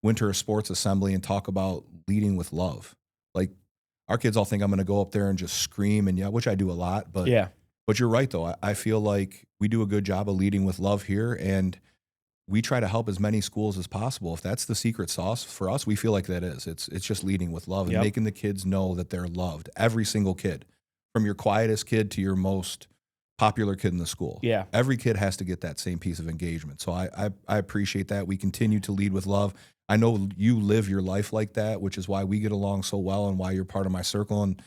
A: winter sports assembly and talk about leading with love. Like, our kids all think I'm going to go up there and just scream and yell, which I do a lot. But
B: Yeah.
A: But you're right, though. I feel like we do a good job of leading with love here, and we try to help as many schools as possible. If that's the secret sauce for us, we feel like that is. It's just leading with love and
B: Yep.
A: making the kids know that they're loved. Every single kid, from your quietest kid to your most popular kid in the school.
B: Yeah.
A: Every kid has to get that same piece of engagement. So I appreciate that. We continue to lead with love. I know you live your life like that, which is why we get along so well and why you're part of my circle. And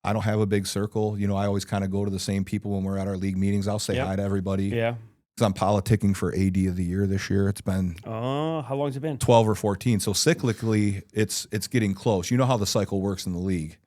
A: I don't have a big circle. You know, I always kind of go to the same people when we're at our league meetings. I'll say
B: Yep.
A: hi to everybody.
B: Yeah.
A: Because I'm politicking for AD of the year this year. It's been
B: How long's it been?
A: 12 or 14. So cyclically, it's getting close. You know how the cycle works in the league.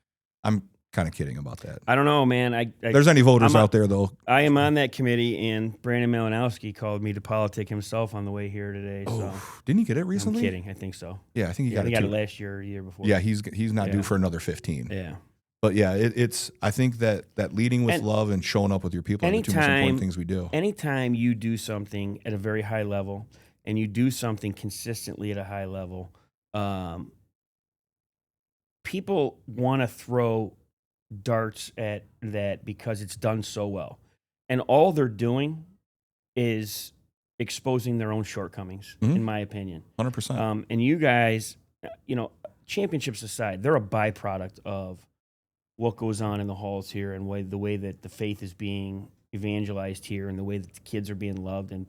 A: I'm kind of kidding about that.
B: I don't know, man.
A: If there's any voters out there, though.
B: I am on that committee, and Brandon Malinowski called me to politic himself on the way here today. So
A: Didn't you get it
B: I'm
A: recently?
B: kidding. I think so.
A: Yeah, I think he
B: Yeah,
A: got
B: he
A: it
B: got
A: too.
B: it last year or the year before.
A: Yeah, he's not due
B: Yeah.
A: for another 15.
B: Yeah.
A: But yeah, it's. I think that leading with
B: And
A: love and showing up with your people are the two most important things we do.
B: Anytime you do something at a very high level and you do something consistently at a high level, people want to throw darts at that because it's done so well. And all they're doing is exposing their own shortcomings,
A: Mhm.
B: in my opinion.
A: 100%.
B: And you guys, championships aside, they're a byproduct of what goes on in the halls here and the way that the faith is being evangelized here and the way that the kids are being loved and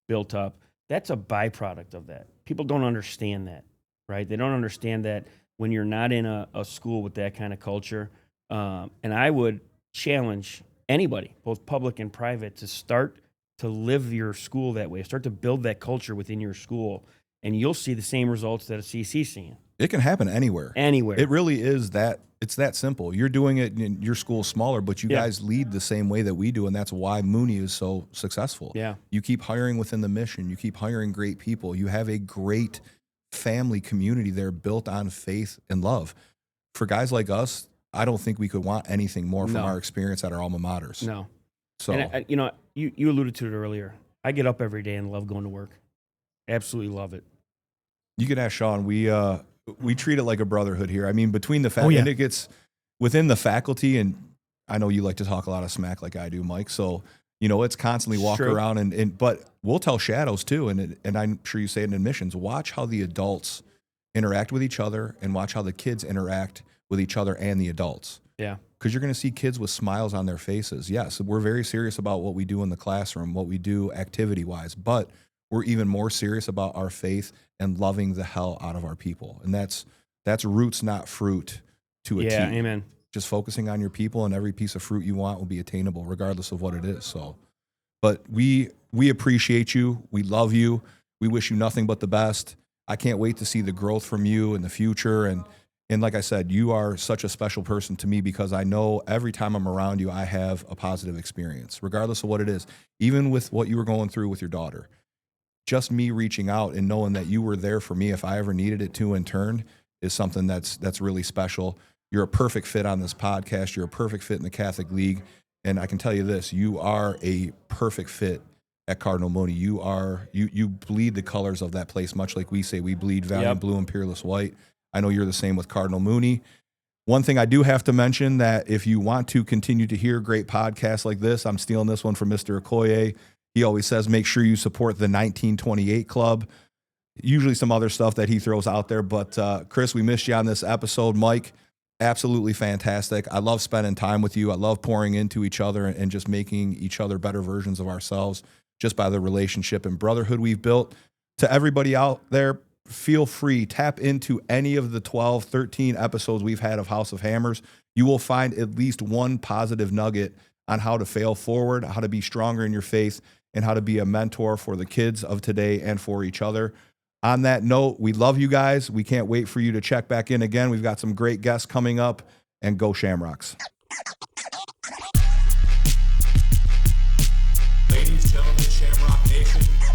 B: built up. That's a byproduct of that. People don't understand that, right? They don't understand that when you're not in a school with that kind of culture. And I would challenge anybody, both public and private, to start to live your school that way. Start to build that culture within your school, and you'll see the same results that a CC's seeing.
A: It can happen anywhere.
B: Anywhere.
A: It really is that. It's that simple. You're doing it, and your school's smaller, but you
B: Yeah.
A: guys lead the same way that we do, and that's why Mooney is so successful.
B: Yeah.
A: You keep hiring within the mission. You keep hiring great people. You have a great family community there built on faith and love. For guys like us, I don't think we could want anything more from
B: No.
A: our experience at our alma maters.
B: No.
A: So
B: And you alluded to it earlier. I get up every day and love going to work. Absolutely love it.
A: you can ask Sean. We treat it like a brotherhood here. I mean, between the
B: Oh, yeah.
A: and it gets within the faculty, and I know you like to talk a lot of smack like I do, Mike. So it's constantly walk
B: True.
A: around but we'll tell shadows too, and I'm sure you say it in admissions. Watch how the adults interact with each other, and watch how the kids interact with each other and the adults.
B: Yeah.
A: Because you're going to see kids with smiles on their faces. Yes, we're very serious about what we do in the classroom, what we do activity-wise, but we're even more serious about our faith and loving the hell out of our people. And that's roots, not fruit, to a T.
B: Yeah. Amen.
A: Just focusing on your people, and every piece of fruit you want will be attainable regardless of what it is. So, but we appreciate you. We love you. We wish you nothing but the best. I can't wait to see the growth from you in the future. And like I said, you are such a special person to me because I know every time I'm around you, I have a positive experience, regardless of what it is. Even with what you were going through with your daughter, just me reaching out and knowing that you were there for me if I ever needed it to in turn is something that's really special. You're a perfect fit on this podcast. You're a perfect fit in the Catholic League. And I can tell you this, you are a perfect fit at Cardinal Mooney. You bleed the colors of that place, much like we say we bleed valiant
B: Yep.
A: blue and peerless white. I know you're the same with Cardinal Mooney. One thing I do have to mention, that if you want to continue to hear great podcasts like this, I'm stealing this one from Mr. Okoye. He always says, make sure you support the 1928 Club. Usually some other stuff that he throws out there. But Chris, we missed you on this episode. Mike, absolutely fantastic. I love spending time with you. I love pouring into each other and just making each other better versions of ourselves just by the relationship and brotherhood we've built. To everybody out there, feel free, tap into any of the 12, 13 episodes we've had of House of Hammers. You will find at least one positive nugget on how to fail forward, how to be stronger in your faith, and how to be a mentor for the kids of today and for each other. On that note, we love you guys. We can't wait for you to check back in again. We've got some great guests coming up and go Shamrocks.
C: Ladies, gentlemen, Shamrock Nation.